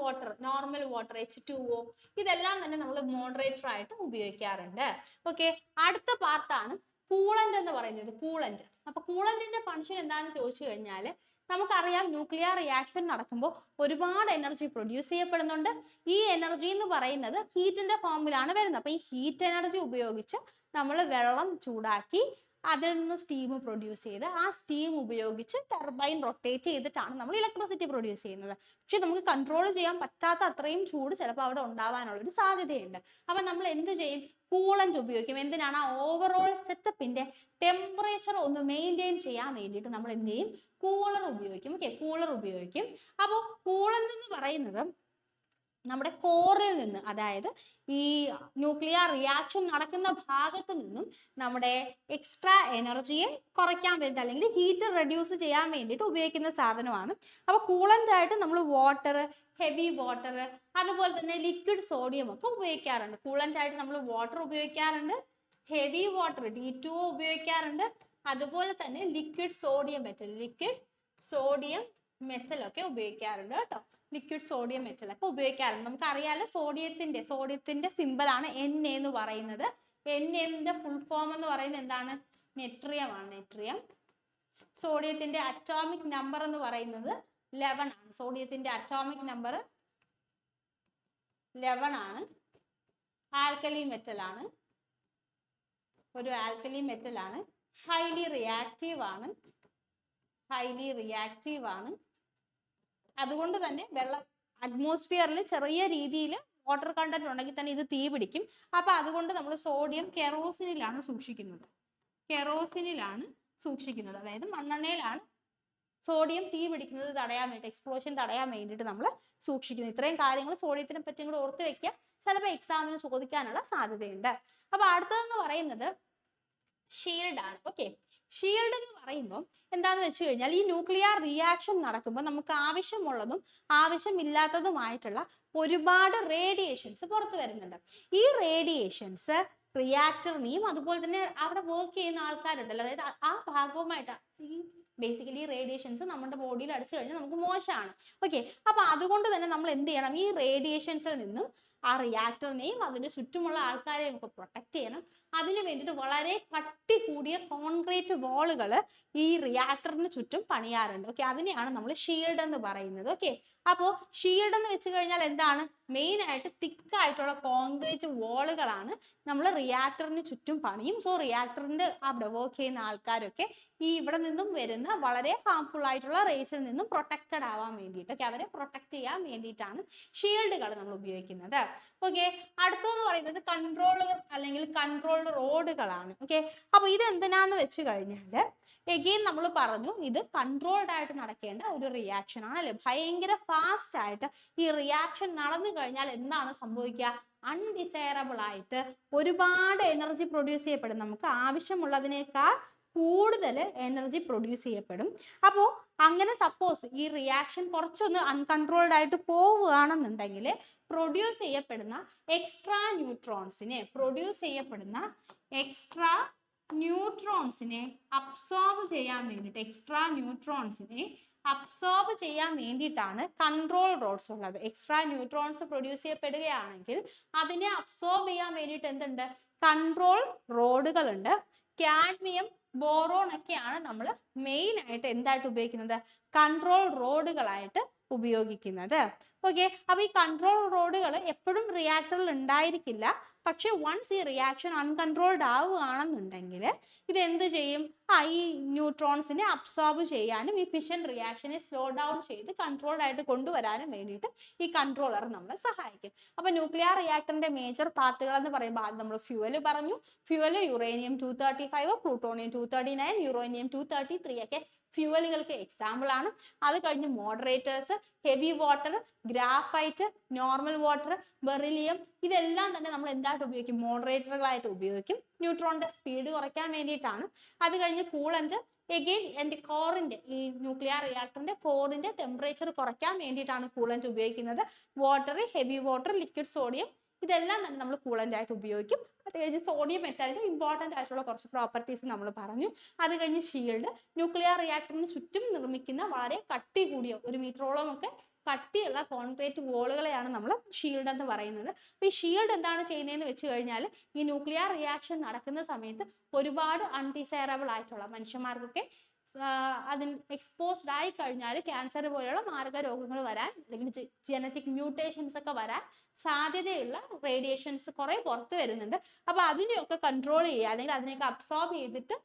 വാട്ടർ H2O, ഇതെല്ലാം തന്നെ നമ്മൾ മോഡറേറ്റർ ആയിട്ട് ഉപയോഗിക്കാറുണ്ട്. ഓക്കെ, അടുത്ത പാർട്ടാണ് കൂളന്റ് എന്ന് പറയുന്നത്. അപ്പൊ കൂളന്റിന്റെ ഫംഗ്ഷൻ എന്താണെന്ന് ചോദിച്ചു കഴിഞ്ഞാൽ, നമുക്കറിയാം ന്യൂക്ലിയർ റിയാക്ഷൻ നടക്കുമ്പോൾ ഒരുപാട് എനർജി പ്രൊഡ്യൂസ് ചെയ്യപ്പെടുന്നുണ്ട്. ഈ എനർജി എന്ന് പറയുന്നത് ഹീറ്റിന്റെ ഫോമിലാണ് വരുന്നത്. അപ്പൊ ഈ ഹീറ്റ് എനർജി ഉപയോഗിച്ച് നമ്മൾ വെള്ളം ചൂടാക്കി അതിൽ നിന്ന് സ്റ്റീം പ്രൊഡ്യൂസ് ചെയ്ത് ആ സ്റ്റീം ഉപയോഗിച്ച് ടർബൈൻ റൊട്ടേറ്റ് ചെയ്തിട്ടാണ് നമ്മൾ ഇലക്ട്രിസിറ്റി പ്രൊഡ്യൂസ് ചെയ്യുന്നത്. പക്ഷെ നമുക്ക് കൺട്രോൾ ചെയ്യാൻ പറ്റാത്ത അത്രയും ചൂട് ചിലപ്പോൾ അവിടെ ഉണ്ടാവാനുള്ള ഒരു സാധ്യതയുണ്ട്. അപ്പൊ നമ്മൾ എന്ത് ചെയ്യും, കൂളന്റ് ഉപയോഗിക്കും. എന്തിനാണ്, ആ ഓവറോൾ സെറ്റപ്പിന്റെ ടെമ്പറേച്ചർ ഒന്ന് മെയിൻറ്റെയിൻ ചെയ്യാൻ വേണ്ടിയിട്ട് നമ്മൾ എന്ത് ചെയ്യും, കൂളർ ഉപയോഗിക്കും. ഓക്കെ, കൂളർ ഉപയോഗിക്കും. അപ്പോൾ കൂളന്റ് എന്ന് പറയുന്നത് നമ്മുടെ കോറിൽ നിന്ന്, അതായത് ഈ ന്യൂക്ലിയർ റിയാക്ഷൻ നടക്കുന്ന ഭാഗത്ത് നിന്നും നമ്മുടെ എക്സ്ട്രാ എനർജിയെ കുറയ്ക്കാൻ വേണ്ടി അല്ലെങ്കിൽ ഹീറ്റ് റെഡ്യൂസ് ചെയ്യാൻ വേണ്ടിയിട്ട് ഉപയോഗിക്കുന്ന സാധനമാണ്. അപ്പൊ കൂളന്റ് ആയിട്ട് നമ്മൾ വാട്ടർ, ഹെവി വാട്ടർ, അതുപോലെ തന്നെ ലിക്വിഡ് സോഡിയം ഒക്കെ ഉപയോഗിക്കാറുണ്ട്. കൂളന്റ് ആയിട്ട് നമ്മൾ വാട്ടർ ഉപയോഗിക്കാറുണ്ട്, ഹെവി വാട്ടർ D2O ഉപയോഗിക്കാറുണ്ട്, അതുപോലെ തന്നെ ലിക്വിഡ് സോഡിയം മെറ്റൽ ഒക്കെ ഉപയോഗിക്കാറുണ്ട് കേട്ടോ. ലിക്വിഡ് സോഡിയം മെറ്റൽ ഒക്കെ ഉപയോഗിക്കാറുണ്ട്. നമുക്കറിയാലോ സോഡിയത്തിന്റെ സിമ്പിൾ ആണ് Na എന്ന് പറയുന്നത്. Na ഫുൾ ഫോം എന്ന് പറയുന്നത് എന്താണ്, നെട്രിയം ആണ്. സോഡിയത്തിന്റെ അറ്റോമിക് നമ്പർ എന്ന് പറയുന്നത് 11 ആണ്. സോഡിയത്തിന്റെ അറ്റോമിക് നമ്പർ 11 ആണ്. ആൽക്കലി മെറ്റൽ ആണ്, ഒരു ആൽക്കലി മെറ്റൽ ആണ്. ഹൈലി റിയാക്റ്റീവ് ആണ്. അതുകൊണ്ട് തന്നെ അറ്റ്മോസ്ഫിയറിൽ ചെറിയ രീതിയിൽ വാട്ടർ കണ്ടന്റ് ഉണ്ടെങ്കിൽ തന്നെ ഇത് തീ പിടിക്കും. അപ്പൊ അതുകൊണ്ട് നമ്മൾ സോഡിയം കെറോസിനിലാണ് സൂക്ഷിക്കുന്നത്. കെറോസിനിലാണ് സൂക്ഷിക്കുന്നത്. അതായത് മണ്ണെണ്ണയിലാണ് സോഡിയം തീ പിടിക്കുന്നത് തടയാൻ വേണ്ടി, എക്സ്പ്ലോഷൻ തടയാൻ വേണ്ടിയിട്ട് നമ്മൾ സൂക്ഷിക്കുന്നു. ഇത്രയും കാര്യങ്ങൾ സോഡിയത്തിനെ പറ്റി കൂടെ ഓർത്ത് വെക്കുക, ചിലപ്പോൾ എക്സാമിന് ചോദിക്കാനുള്ള സാധ്യതയുണ്ട്. അപ്പൊ അടുത്തതെന്ന് പറയുന്നത് ഷീൽഡ് ആണ്. ഓക്കെ, ഷീൽഡ് എന്ന് പറയുമ്പോൾ എന്താന്ന് വെച്ച് കഴിഞ്ഞാൽ ഈ ന്യൂക്ലിയർ റിയാക്ഷൻ നടക്കുമ്പോൾ നമുക്ക് ആവശ്യമുള്ളതും ആവശ്യമില്ലാത്തതുമായിട്ടുള്ള ഒരുപാട് റേഡിയേഷൻസ് പുറത്തു വരുന്നുണ്ട്. ഈ റേഡിയേഷൻസ് റിയാക്ടറിനെയും അതുപോലെ തന്നെ അവിടെ വർക്ക് ചെയ്യുന്ന ആൾക്കാരുണ്ടല്ലോ, അതായത് ആ ഭാഗവുമായിട്ട് ഈ ബേസിക്കലി റേഡിയേഷൻസ് നമ്മുടെ ബോഡിയിൽ അടിച്ചു കഴിഞ്ഞാൽ നമുക്ക് മോശമാണ്. ഓക്കെ, അപ്പൊ അതുകൊണ്ട് തന്നെ നമ്മൾ എന്ത് ചെയ്യണം, ഈ റേഡിയേഷൻസിൽ നിന്നും ആ റിയാക്ടറിനെയും അതിന്റെ ചുറ്റുമുള്ള ആൾക്കാരെയും ഒക്കെ പ്രൊട്ടക്ട് ചെയ്യണം. അതിന് വേണ്ടിയിട്ട് വളരെ കട്ടി കൂടിയ കോൺക്രീറ്റ് വാളുകൾ ഈ റിയാക്ടറിന് ചുറ്റും പണിയാറുണ്ട്. ഓക്കെ, അതിനെയാണ് നമ്മൾ ഷീൽഡ് എന്ന് പറയുന്നത്. ഓക്കെ, അപ്പോൾ ഷീൽഡ് എന്ന് വെച്ച് കഴിഞ്ഞാൽ എന്താണ്, മെയിൻ ആയിട്ട് തിക്കായിട്ടുള്ള കോൺക്രീറ്റ് വാളുകളാണ് നമ്മൾ റിയാക്ടറിന് ചുറ്റും പണിയും. സോ റിയാക്ടറിന്റെ അവിടെ വർക്ക് ചെയ്യുന്ന ആൾക്കാരൊക്കെ ഈ ഇവിടെ നിന്നും വരുന്ന വളരെ ഹാർംഫുൾ ആയിട്ടുള്ള റേസിൽ നിന്നും പ്രൊട്ടക്റ്റഡ് ആവാൻ വേണ്ടിയിട്ടൊക്കെ അവരെ പ്രൊട്ടക്ട് ചെയ്യാൻ വേണ്ടിയിട്ടാണ് ഷീൽഡുകൾ നമ്മൾ ഉപയോഗിക്കുന്നത്. ഓക്കെ, അടുത്തതെന്ന് പറയുന്നത് കൺട്രോളുകൾ അല്ലെങ്കിൽ കൺട്രോൾ റോഡുകളാണ്. ഓക്കെ, അപ്പൊ ഇത് എന്തിനാന്ന് വെച്ച് കഴിഞ്ഞാൽ എഗെയിൻ നമ്മൾ പറഞ്ഞു ഇത് കൺട്രോൾഡ് ആയിട്ട് നടക്കേണ്ട ഒരു റിയാക്ഷൻ ആണ് അല്ലെ. ഭയങ്കര ഫാസ്റ്റ് ആയിട്ട് ഈ റിയാക്ഷൻ നടന്നു കഴിഞ്ഞാൽ എന്താണ് സംഭവിക്കുക, അൺഡിസൈറബിൾ ആയിട്ട് ഒരുപാട് എനർജി പ്രൊഡ്യൂസ് ചെയ്യപ്പെടും. നമുക്ക് ആവശ്യമുള്ളതിനേക്കാൾ കൂടുതൽ എനർജി പ്രൊഡ്യൂസ് ചെയ്യപ്പെടും. അപ്പോൾ അങ്ങനെ സപ്പോസ് ഈ റിയാക്ഷൻ കുറച്ചൊന്ന് അൺകൺട്രോൾഡ് ആയിട്ട് പോവുകയാണെന്നുണ്ടെങ്കിൽ പ്രൊഡ്യൂസ് ചെയ്യപ്പെടുന്ന എക്സ്ട്രാ ന്യൂട്രോൺസിനെ അബ്സോർബ് ചെയ്യാൻ വേണ്ടിയിട്ടാണ് കൺട്രോൾ റോഡ്സ് ഉള്ളത്. എക്സ്ട്രാ ന്യൂട്രോൺസ് പ്രൊഡ്യൂസ് ചെയ്യപ്പെടുകയാണെങ്കിൽ അതിനെ അബ്സോർബ് ചെയ്യാൻ വേണ്ടിയിട്ട് എന്തുണ്ട്, കൺട്രോൾ റോഡുകളുണ്ട്. കാഡ്മിയം, ബോറോൺ ഒക്കെയാണ് നമ്മൾ മെയിൻ ആയിട്ട് എന്തായിട്ട് ഉപയോഗിക്കുന്നത്, കൺട്രോൾ റോഡുകളായിട്ട് ഉപയോഗിക്കുന്നത്. ഓക്കെ, അപ്പൊ ഈ കൺട്രോൾ റോഡുകൾ എപ്പോഴും റിയാക്ടറിൽ ഉണ്ടായിരിക്കില്ല. പക്ഷെ വൺസ് ഈ റിയാക്ഷൻ അൺകൺട്രോൾഡ് ആവുകയാണെന്നുണ്ടെങ്കിൽ ഇത് എന്ത് ചെയ്യും, ഈ ന്യൂട്രോൺസിനെ അബ്സോർബ് ചെയ്യാനും ഈ ഫിഷൻ റിയാക്ഷനെ സ്ലോ ഡൗൺ ചെയ്ത് കൺട്രോൾഡ് ആയിട്ട് കൊണ്ടുവരാനും വേണ്ടിയിട്ട് ഈ കൺട്രോളർ നമ്മളെ സഹായിക്കും. അപ്പൊ ന്യൂക്ലിയർ റിയാക്ടറിന്റെ മേജർ പാർട്ടുകൾ എന്ന് പറയുമ്പോൾ ആദ്യം നമ്മൾ ഫ്യൂവൽ പറഞ്ഞു. ഫ്യൂവൽ യുറേനിയം 235, പ്ലൂട്ടോണിയം 239, യുറേനിയം 233 ഒക്കെ ഫ്യൂവലുകൾക്ക് എക്സാമ്പിൾ ആണ്. അത് കഴിഞ്ഞ് moderators, heavy water, graphite, normal water, beryllium, ഇതെല്ലാം തന്നെ നമ്മൾ എന്തായിട്ട് ഉപയോഗിക്കും, മോഡറേറ്ററുകളായിട്ട് ഉപയോഗിക്കും. ന്യൂട്രോണിന്റെ സ്പീഡ് കുറയ്ക്കാൻ വേണ്ടിയിട്ടാണ്. അത് കഴിഞ്ഞ് കൂളന്റ്, എഗെയിൻ എൻ്റെ കോറിന്റെ ഈ ന്യൂക്ലിയർ റിയാക്ടറിന്റെ കോറിന്റെ ടെമ്പറേച്ചർ കുറയ്ക്കാൻ വേണ്ടിയിട്ടാണ് കൂളന്റ് ഉപയോഗിക്കുന്നത്. Water, heavy water, liquid sodium, ഇതെല്ലാം തന്നെ നമ്മൾ കൂളന്റ് ആയിട്ട് ഉപയോഗിക്കും. അത് കഴിഞ്ഞ് സോഡിയം മെറ്റാലിന്റെ ഇമ്പോർട്ടൻ്റ് ആയിട്ടുള്ള കുറച്ച് പ്രോപ്പർട്ടീസ് നമ്മൾ പറഞ്ഞു. അത് കഴിഞ്ഞ് ഷീൽഡ്, ന്യൂക്ലിയർ റിയാക്ടറിന് ചുറ്റും നിർമ്മിക്കുന്ന വളരെ കട്ടി കൂടിയ 1 മീറ്ററോളം ഒക്കെ കട്ടിയുള്ള കോൺക്രീറ്റ് വോളുകളെയാണ് നമ്മൾ ഷീൽഡ് എന്ന് പറയുന്നത്. അപ്പൊ ഈ ഷീൽഡ് എന്താണ് ചെയ്യുന്നതെന്ന് വെച്ച് കഴിഞ്ഞാൽ ഈ ന്യൂക്ലിയർ റിയാക്ഷൻ നടക്കുന്ന സമയത്ത് ഒരുപാട് അൺഡിസൈറബിൾ ആയിട്ടുള്ള മനുഷ്യന്മാർക്കൊക്കെ അതിന് എക്സ്പോസ്ഡ് ആയി കഴിഞ്ഞാൽ ക്യാൻസർ പോലെയുള്ള മാരക രോഗങ്ങൾ വരാൻ അല്ലെങ്കിൽ ജനറ്റിക് മ്യൂട്ടേഷൻസ് ഒക്കെ വരാൻ സാധ്യതയുള്ള റേഡിയേഷൻസ് കുറെ പുറത്ത് വരുന്നുണ്ട്. അപ്പൊ അതിനെയൊക്കെ കൺട്രോൾ ചെയ്യുക അല്ലെങ്കിൽ അതിനെയൊക്കെ അബ്സോർബ് ചെയ്തിട്ട്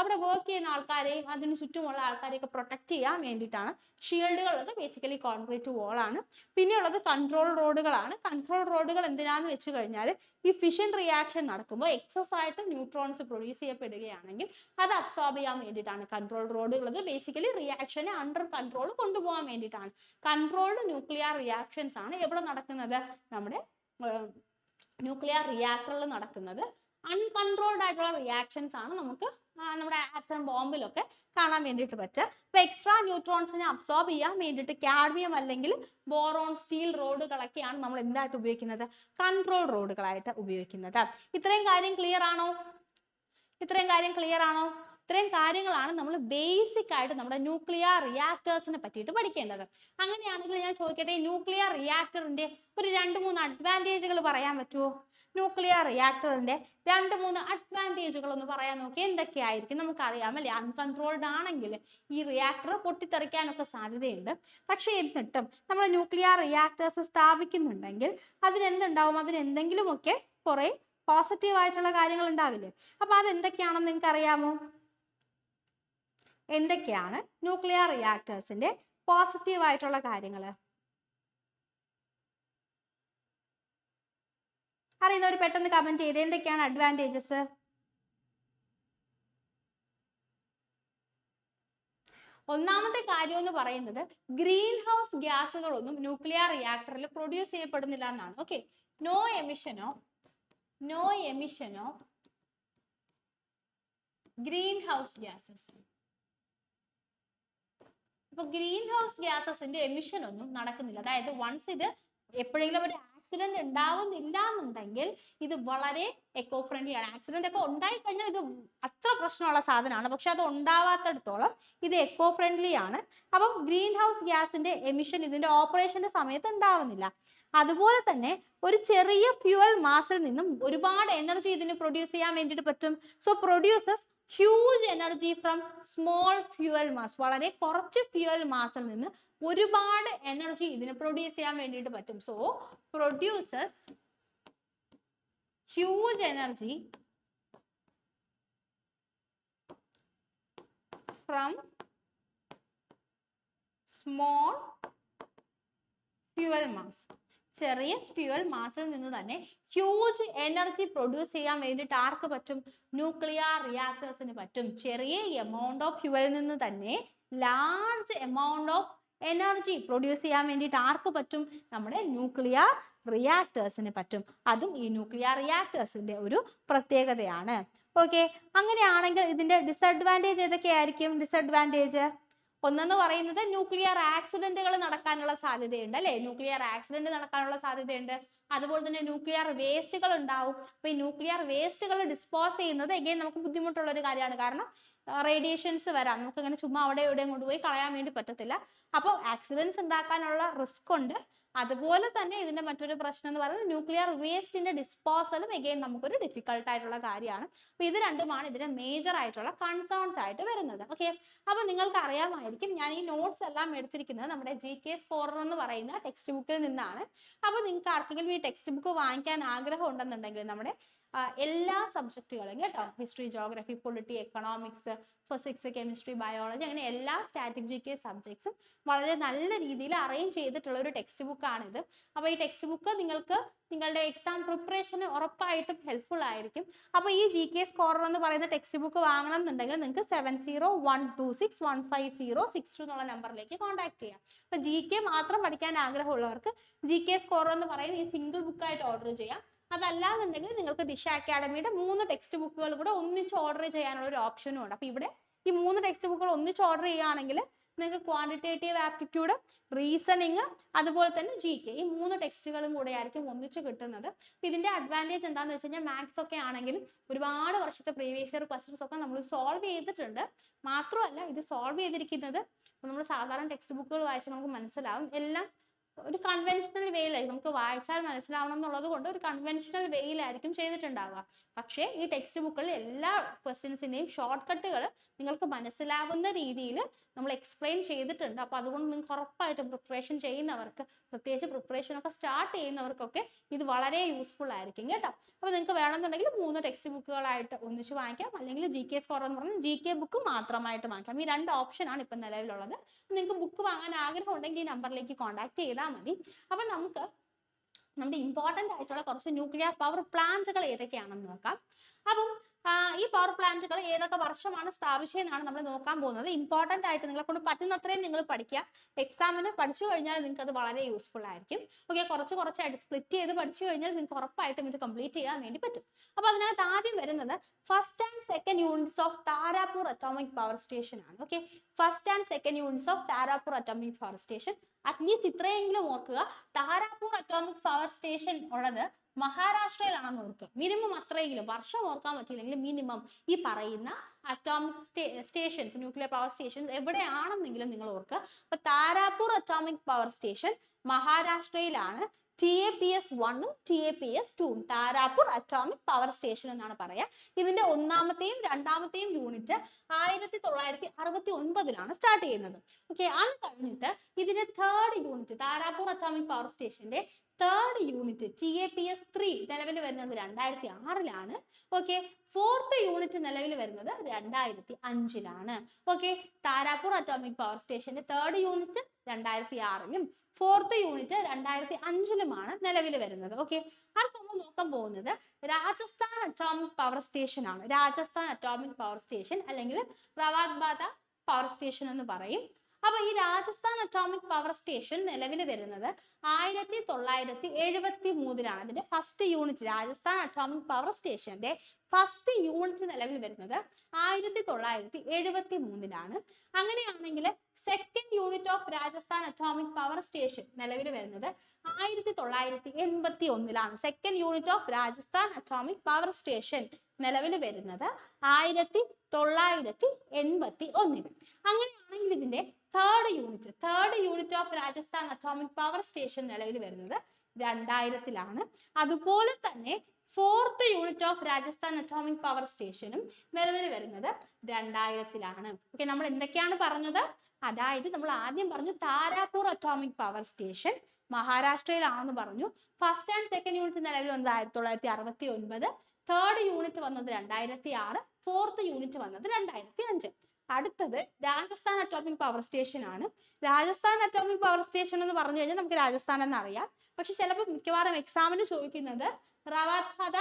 അവിടെ വർക്ക് ചെയ്യുന്ന ആൾക്കാരെയും അതിന് ചുറ്റുമുള്ള ആൾക്കാരെയൊക്കെ പ്രൊട്ടക്ട് ചെയ്യാൻ വേണ്ടിയിട്ടാണ് ഷീൽഡുകളൊക്കെ ബേസിക്കലി കോൺക്രീറ്റ് വാളാണ്. പിന്നെയുള്ളത് കൺട്രോൾ റോഡുകളാണ്. കൺട്രോൾ റോഡുകൾ എന്തിനാന്ന് വെച്ച് കഴിഞ്ഞാൽ ഈ ഫിഷൻ റിയാക്ഷൻ നടക്കുമ്പോൾ എക്സസ് ആയിട്ട് ന്യൂട്രോൺസ് പ്രൊഡ്യൂസ് ചെയ്യപ്പെടുകയാണെങ്കിൽ അത് അബ്സോർബ് ചെയ്യാൻ വേണ്ടിയിട്ടാണ് കൺട്രോൾ റോഡുകൾ. ബേസിക്കലി റിയാക്ഷനെ അണ്ടർ കൺട്രോൾ കൊണ്ടുപോകാൻ വേണ്ടിയിട്ടാണ്. കൺട്രോൾഡ് ന്യൂക്ലിയർ റിയാക്ഷൻസ് ആണ് എവിടെ നടക്കുന്നത്, നമ്മുടെ ന്യൂക്ലിയർ റിയാക്ടറിൽ നടക്കുന്നത്. അൺകൺട്രോൾഡ് ആയിട്ടുള്ള റിയാക്ഷൻസ് ആണ് നമുക്ക് നമ്മുടെ ആറ്റം ബോംബിലൊക്കെ കാണാൻ വേണ്ടിയിട്ട് പറ്റുക. അപ്പൊ എക്സ്ട്രാ ന്യൂട്രോൺസിനെ അബ്സോർബ് ചെയ്യാൻ വേണ്ടിയിട്ട് കാഡ്മിയം അല്ലെങ്കിൽ ബോറോൺ, സ്റ്റീൽ റോഡുകളൊക്കെയാണ് നമ്മൾ എന്തായിട്ട് ഉപയോഗിക്കുന്നത്, കൺട്രോൾ റോഡുകളായിട്ട് ഉപയോഗിക്കുന്നത്. ഇത്രയും കാര്യം ക്ലിയർ ആണോ? ഇത്രയും കാര്യങ്ങളാണ് നമ്മൾ ബേസിക് ആയിട്ട് നമ്മുടെ ന്യൂക്ലിയർ റിയാക്ടേഴ്സിനെ പറ്റിയിട്ട് പഠിക്കേണ്ടത്. അങ്ങനെയാണെങ്കിൽ ഞാൻ ചോദിക്കട്ടെ, ന്യൂക്ലിയർ റിയാക്ടറിന്റെ ഒരു 2-3 അഡ്വാൻറ്റേജുകൾ പറയാൻ പറ്റുമോ? ന്യൂക്ലിയർ റിയാക്ടറിന്റെ 2-3 അഡ്വാൻറ്റേജുകൾ ഒന്ന് പറയാൻ നോക്കി. എന്തൊക്കെയായിരിക്കും? നമുക്കറിയാം അല്ലേ, അൺകൺട്രോൾഡ് ആണെങ്കിൽ ഈ റിയാക്ടർ പൊട്ടിത്തെറിക്കാനൊക്കെ സാധ്യതയുണ്ട്. പക്ഷെ എന്നിട്ടും നമ്മൾ ന്യൂക്ലിയർ റിയാക്ടേഴ്സ് സ്ഥാപിക്കുന്നുണ്ടെങ്കിൽ അതിനെന്തുണ്ടാവും, അതിനെന്തെങ്കിലുമൊക്കെ കുറെ പോസിറ്റീവ് ആയിട്ടുള്ള കാര്യങ്ങൾ ഉണ്ടാവില്ലേ? അപ്പൊ അതെന്തൊക്കെയാണെന്ന് നിങ്ങൾക്ക് അറിയാമോ? എന്തൊക്കെയാണ് ന്യൂക്ലിയർ റിയാക്ടേഴ്സിന്റെ പോസിറ്റീവ് ആയിട്ടുള്ള കാര്യങ്ങൾ? അറിയുന്നവർ പെട്ടെന്ന് കമന്റ് ചെയ്ത് എന്തൊക്കെയാണ് അഡ്വാൻറ്റേജസ്? ഒന്നാമത്തെ കാര്യം എന്ന് പറയുന്നത് ഗ്രീൻ ഹൗസ് ഗ്യാസുകളൊന്നും ന്യൂക്ലിയർ റിയാക്ടറിൽ പ്രൊഡ്യൂസ് ചെയ്യപ്പെടുന്നില്ല എന്നാണ്. Okay, no emission of green house gases. അപ്പൊ ഗ്രീൻ ഹൗസ് ഗ്യാസസിന്റെ എമിഷൻ ഒന്നും നടക്കുന്നില്ല. അതായത് വൺസ് ഇത് എപ്പോഴെങ്കിലും ഒരു ആക്സിഡന്റ് ഉണ്ടാവുന്നില്ല എന്നുണ്ടെങ്കിൽ ഇത് വളരെ എക്കോ ഫ്രണ്ട്ലി ആണ്. ആക്സിഡന്റ് ഒക്കെ ഉണ്ടായി കഴിഞ്ഞാൽ ഇത് അത്ര പ്രശ്നമുള്ള സാധനമാണ്, പക്ഷെ അത് ഉണ്ടാവാത്തടത്തോളം ഇത് എക്കോ ഫ്രണ്ട്ലി ആണ്. അപ്പം ഗ്രീൻ ഹൗസ് ഗ്യാസിന്റെ എമിഷൻ ഇതിന്റെ ഓപ്പറേഷന്റെ സമയത്ത് ഉണ്ടാവുന്നില്ല. അതുപോലെ തന്നെ ഒരു ചെറിയ ഫ്യൂവൽ മാസിൽ നിന്നും ഒരുപാട് എനർജി ഇതിന് പ്രൊഡ്യൂസ് ചെയ്യാൻ വേണ്ടിയിട്ട് പറ്റും. So produces huge energy from small fuel mass. വളരെ കുറച്ച് ഫ്യൂവൽ മാസിൽ നിന്ന് ഒരുപാട് എനർജി ഇതിന് പ്രൊഡ്യൂസ് ചെയ്യാൻ വേണ്ടിയിട്ട് പറ്റും. So produces huge energy from small fuel mass. ചെറിയ ഫ്യൂവൽ മാസിൽ നിന്ന് തന്നെ ഹ്യൂജ് എനർജി പ്രൊഡ്യൂസ് ചെയ്യാൻ വേണ്ടിയിട്ട് ആർക്ക് പറ്റും? ന്യൂക്ലിയർ റിയാക്ടേഴ്സിന് പറ്റും. ചെറിയ എമൗണ്ട് ഓഫ് ഫ്യൂവലിൽ നിന്ന് തന്നെ large amount of energy produce ചെയ്യാൻ വേണ്ടിയിട്ട് ആർക്ക് പറ്റും? നമ്മുടെ ന്യൂക്ലിയർ റിയാക്ടേഴ്സിന് പറ്റും. അതും ഈ ന്യൂക്ലിയർ റിയാക്ടേഴ്സിന്റെ ഒരു പ്രത്യേകതയാണ്. ഓക്കെ, അങ്ങനെയാണെങ്കിൽ ഇതിന്റെ ഡിസഡ്വാൻറ്റേജ് ഏതൊക്കെയായിരിക്കും? ഡിസഡ്വാൻറ്റേജ് ഒന്നെന്ന് പറയുന്നത് ന്യൂക്ലിയർ ആക്സിഡന്റുകൾ നടക്കാനുള്ള സാധ്യതയുണ്ട്, അല്ലെ? ന്യൂക്ലിയർ ആക്സിഡന്റ് നടക്കാനുള്ള സാധ്യതയുണ്ട്. അതുപോലെ തന്നെ ന്യൂക്ലിയർ വേസ്റ്റുകൾ ഉണ്ടാവും. അപ്പൊ ഈ ന്യൂക്ലിയർ വേസ്റ്റുകൾ ഡിസ്പോസ് ചെയ്യുന്നത് എഗെയിൻ നമുക്ക് ബുദ്ധിമുട്ടുള്ള ഒരു കാര്യമാണ്. കാരണം റേഡിയേഷൻസ് വരാം, നമുക്ക് അങ്ങനെ ചുമ്മാ അവിടെ എവിടെയും കൊണ്ടുപോയി കളയാൻ വേണ്ടി പറ്റത്തില്ല. അപ്പോൾ ആക്സിഡൻസ് ഉണ്ടാക്കാനുള്ള റിസ്ക് ഉണ്ട്. അതുപോലെ തന്നെ ഇതിന്റെ മറ്റൊരു പ്രശ്നം എന്ന് പറയുന്നത് ന്യൂക്ലിയർ വേസ്റ്റിന്റെ ഡിസ്പോസലും എഗെയിൻ നമുക്കൊരു ഡിഫിക്കൽട്ട് ആയിട്ടുള്ള കാര്യമാണ്. അപ്പൊ ഇത് രണ്ടുമാണ് ഇതിന്റെ മേജർ ആയിട്ടുള്ള കൺസേൺസ് ആയിട്ട് വരുന്നത്. ഓക്കെ, അപ്പൊ നിങ്ങൾക്ക് അറിയാമായിരിക്കും ഞാൻ ഈ നോട്ട്സ് എല്ലാം എടുത്തിരിക്കുന്നത് നമ്മുടെ GK സ്കോറർ എന്ന് പറയുന്ന ടെക്സ്റ്റ് ബുക്കിൽ നിന്നാണ്. അപ്പൊ നിങ്ങൾക്ക് ആർക്കെങ്കിലും ഈ ടെക്സ്റ്റ് ബുക്ക് വാങ്ങിക്കാൻ ആഗ്രഹം ഉണ്ടെന്നുണ്ടെങ്കിൽ നമ്മുടെ എല്ലാ സബ്ജക്റ്റുകളും കേട്ടോ, history, geography, polity, economics, physics, chemistry, biology, അങ്ങനെ എല്ലാ സ്റ്റാറ്റിക് GK സബ്ജക്ട്സും വളരെ നല്ല രീതിയിൽ അറേഞ്ച് ചെയ്തിട്ടുള്ള ഒരു ടെക്സ്റ്റ് ബുക്കാണിത്. അപ്പോൾ ഈ ടെക്സ്റ്റ് ബുക്ക് നിങ്ങൾക്ക് നിങ്ങളുടെ എക്സാം പ്രിപ്പറേഷന് ഉറപ്പായിട്ടും ഹെൽപ്ഫുൾ ആയിരിക്കും. അപ്പോൾ ഈ GK സ്കോറർ എന്ന് പറയുന്ന ടെക്സ്റ്റ് ബുക്ക് വാങ്ങണം എന്നുണ്ടെങ്കിൽ നിങ്ങൾക്ക് 7012615062 എന്നുള്ള നമ്പറിലേക്ക് കോൺടാക്ട് ചെയ്യാം. അപ്പോൾ GK മാത്രം പഠിക്കാൻ ആഗ്രഹമുള്ളവർക്ക് GK സ്കോറർ എന്ന് പറയുന്ന ഈ സിംഗിൾ ബുക്കായിട്ട് ഓർഡർ ചെയ്യാം. അതല്ലാന്നുണ്ടെങ്കിൽ നിങ്ങൾക്ക് ദിശ അക്കാഡമിയുടെ 3 ടെക്സ്റ്റ് ബുക്കുകൾ കൂടെ ഒന്നിച്ച് ഓർഡർ ചെയ്യാനുള്ള ഒരു ഓപ്ഷനും ഉണ്ട്. അപ്പൊ ഇവിടെ ഈ 3 ടെക്സ്റ്റ് ബുക്കുകൾ ഒന്നിച്ച് ഓർഡർ ചെയ്യുകയാണെങ്കിൽ നിങ്ങൾക്ക് ക്വാണ്ടിറ്റേറ്റീവ് ആപ്റ്റിറ്റ്യൂഡ്, റീസണിങ്, അതുപോലെ തന്നെ GK ഈ 3 ടെക്സ്റ്റുകളും കൂടെ ആയിരിക്കും ഒന്നിച്ച് കിട്ടുന്നത്. ഇതിന്റെ അഡ്വാൻറ്റേജ് എന്താണെന്ന് വെച്ച് കഴിഞ്ഞാൽ മാത്സ് ഒക്കെ ആണെങ്കിലും ഒരുപാട് വർഷത്തെ പ്രീവിയസ് ഇയർ ക്വസ്റ്റ്യൻസ് ഒക്കെ നമ്മൾ സോൾവ് ചെയ്തിട്ടുണ്ട്. മാത്രമല്ല ഇത് സോൾവ് ചെയ്തിരിക്കുന്നത് നമ്മൾ സാധാരണ ടെക്സ്റ്റ് ബുക്കുകൾ വായിച്ചാൽ നമുക്ക് മനസ്സിലാവും എല്ലാം ഒരു കൺവെൻഷണൽ വേയിലായിരിക്കും. നമുക്ക് വായിച്ചാൽ മനസ്സിലാവണം എന്നുള്ളത് കൊണ്ട് ഒരു കൺവെൻഷണൽ വേയിലായിരിക്കും ചെയ്തിട്ടുണ്ടാവുക. പക്ഷേ ഈ ടെക്സ്റ്റ് ബുക്കിൽ എല്ലാ ക്വസ്റ്റ്യൻസിന്റെയും ഷോർട്ട് കട്ടുകൾ നിങ്ങൾക്ക് മനസ്സിലാവുന്ന രീതിയിൽ നമ്മൾ എക്സ്പ്ലെയിൻ ചെയ്തിട്ടുണ്ട്. അപ്പോൾ അതുകൊണ്ട് നിങ്ങൾക്ക് ഉറപ്പായിട്ടും പ്രിപ്പറേഷൻ ചെയ്യുന്നവർക്ക്, പ്രത്യേകിച്ച് പ്രിപ്പറേഷൻ ഒക്കെ സ്റ്റാർട്ട് ചെയ്യുന്നവർക്കൊക്കെ ഇത് വളരെ യൂസ്ഫുൾ ആയിരിക്കും കേട്ടോ. അപ്പോൾ നിങ്ങൾക്ക് വേണമെന്നുണ്ടെങ്കിൽ 3 ടെക്സ്റ്റ് ബുക്കുകളായിട്ട് ഒന്നിച്ച് വാങ്ങിക്കാം, അല്ലെങ്കിൽ GK സ്കോറർ എന്ന് പറഞ്ഞാൽ GK ബുക്ക് മാത്രമായിട്ട് വാങ്ങിക്കാം. ഈ 2 ഓപ്ഷനാണ് ഇപ്പം നിലവിലുള്ളത്. നിങ്ങൾക്ക് ബുക്ക് വാങ്ങാൻ ആഗ്രഹം ഉണ്ടെങ്കിൽ ഈ നമ്പറിലേക്ക് കോൺടാക്ട് ചെയ്താൽ മതി. അപ്പം നമുക്ക് നമ്മുടെ ഇമ്പോർട്ടൻ്റ് ആയിട്ടുള്ള കുറച്ച് ന്യൂക്ലിയർ പവർ പ്ലാന്റുകൾ ഏതൊക്കെയാണെന്ന് നോക്കാം. അപ്പം ഈ പവർ പ്ലാന്റുകൾ ഏതൊക്കെ വർഷമാണ് സ്ഥാപിച്ചതെന്നാണ് നമ്മൾ നോക്കാൻ പോകുന്നത്. ഇമ്പോർട്ടൻ്റ് ആയിട്ട് നിങ്ങളെ കൊണ്ട് പറ്റുന്നത്രയും നിങ്ങൾ പഠിക്കുക. എക്സാമിന് പഠിച്ചു കഴിഞ്ഞാൽ നിങ്ങൾക്ക് അത് വളരെ യൂസ്ഫുൾ ആയിരിക്കും. ഓക്കെ, കുറച്ചായിട്ട് സ്പ്ലിറ്റ് ചെയ്ത് പഠിച്ചു കഴിഞ്ഞാൽ നിങ്ങൾക്ക് ഉറപ്പായിട്ടും ഇത് കംപ്ലീറ്റ് ചെയ്യാൻ വേണ്ടി പറ്റും. അപ്പോൾ അതിനകത്ത് ആദ്യം വരുന്നത് first and second units of Tarapur atomic power station ആണ്. Okay, first and second units of Tarapur atomic power station. At least ഇത്രയെങ്കിലും ഓർക്കുക, താരാപൂർ അറ്റോമിക് പവർ സ്റ്റേഷൻ ഉള്ളത് മഹാരാഷ്ട്രയിലാണെന്ന് ഓർക്കുക. മിനിമം അത്രയെങ്കിലും, വർഷം ഓർക്കാൻ പറ്റില്ലെങ്കിൽ മിനിമം ഈ പറയുന്ന atomic stations, nuclear power stations എവിടെയാണെന്നെങ്കിലും നിങ്ങൾ ഓർക്കുക. അപ്പൊ താരാപൂർ അറ്റോമിക് പവർ സ്റ്റേഷൻ മഹാരാഷ്ട്രയിലാണ്. TAPS 1 TAPS 2 Tarapur atomic power station എന്നാണ് പറയാ. ഇതിന്റെ ഒന്നാമത്തെയും രണ്ടാമത്തെയും യൂണിറ്റ് 1969 സ്റ്റാർട്ട് ചെയ്യുന്നത്. ഓക്കെ, അത് കഴിഞ്ഞിട്ട് ഇതിന്റെ third unit, Tarapur atomic power സ്റ്റേഷന്റെ തേർഡ് യൂണിറ്റ് TAPS 3 നിലവിൽ വരുന്നത് 2006 ഓക്കെ, ഫോർത്ത് യൂണിറ്റ് നിലവിൽ വരുന്നത് 2005 ഓക്കെ, താരാപൂർ അറ്റോമിക് പവർ സ്റ്റേഷന്റെ തേർഡ് യൂണിറ്റ് 2006 ഫോർത്ത് യൂണിറ്റ് 2005 നിലവിൽ വരുന്നത്. ഓക്കെ, അടുത്ത നമ്മൾ നോക്കാൻ പോകുന്നത് രാജസ്ഥാൻ അറ്റോമിക് പവർ സ്റ്റേഷൻ ആണ്. രാജസ്ഥാൻ അറ്റോമിക് പവർ സ്റ്റേഷൻ അല്ലെങ്കിൽ റവാദ്ബാദ പവർ സ്റ്റേഷൻ എന്ന് പറയും. അപ്പൊ ഈ രാജസ്ഥാൻ അറ്റോമിക് പവർ സ്റ്റേഷൻ നിലവിൽ വരുന്നത് 1973 അതിന്റെ first unit, Rajasthan atomic power സ്റ്റേഷന്റെ ഫസ്റ്റ് യൂണിറ്റ് നിലവിൽ വരുന്നത് 1973 അങ്ങനെയാണെങ്കിൽ second unit of Rajasthan atomic power station നിലവിൽ വരുന്നത് 1981 second unit of Rajasthan atomic power station നിലവിൽ വരുന്നത് 1981 അങ്ങനെയാണെങ്കിൽ ഇതിന്റെ third unit of Rajasthan atomic power station നിലവിൽ വരുന്നത് 2000 അതുപോലെ തന്നെ fourth unit of Rajasthan atomic power സ്റ്റേഷനും നിലവിൽ വരുന്നത് 2000 ഓക്കെ. നമ്മൾ എന്തൊക്കെയാണ് പറഞ്ഞത്? അതായത് നമ്മൾ ആദ്യം പറഞ്ഞു താരാപൂർ അറ്റോമിക് പവർ സ്റ്റേഷൻ മഹാരാഷ്ട്രയിലാണെന്ന് പറഞ്ഞു. ഫസ്റ്റ് ആൻഡ് സെക്കൻഡ് യൂണിറ്റ് നിലവിൽ വന്നത് 1969, തേർഡ് യൂണിറ്റ് വന്നത് 2006, ഫോർത്ത് യൂണിറ്റ് വന്നത് 2005. അടുത്തത് രാജസ്ഥാൻ അറ്റോമിക് പവർ സ്റ്റേഷൻ ആണ്. രാജസ്ഥാൻ അറ്റോമിക് പവർ സ്റ്റേഷൻ എന്ന് പറഞ്ഞു കഴിഞ്ഞാൽ നമുക്ക് രാജസ്ഥാൻ എന്നറിയാം. പക്ഷെ ചിലപ്പോൾ മിക്കവാറും എക്സാമിന് ചോദിക്കുന്നത് റവാദ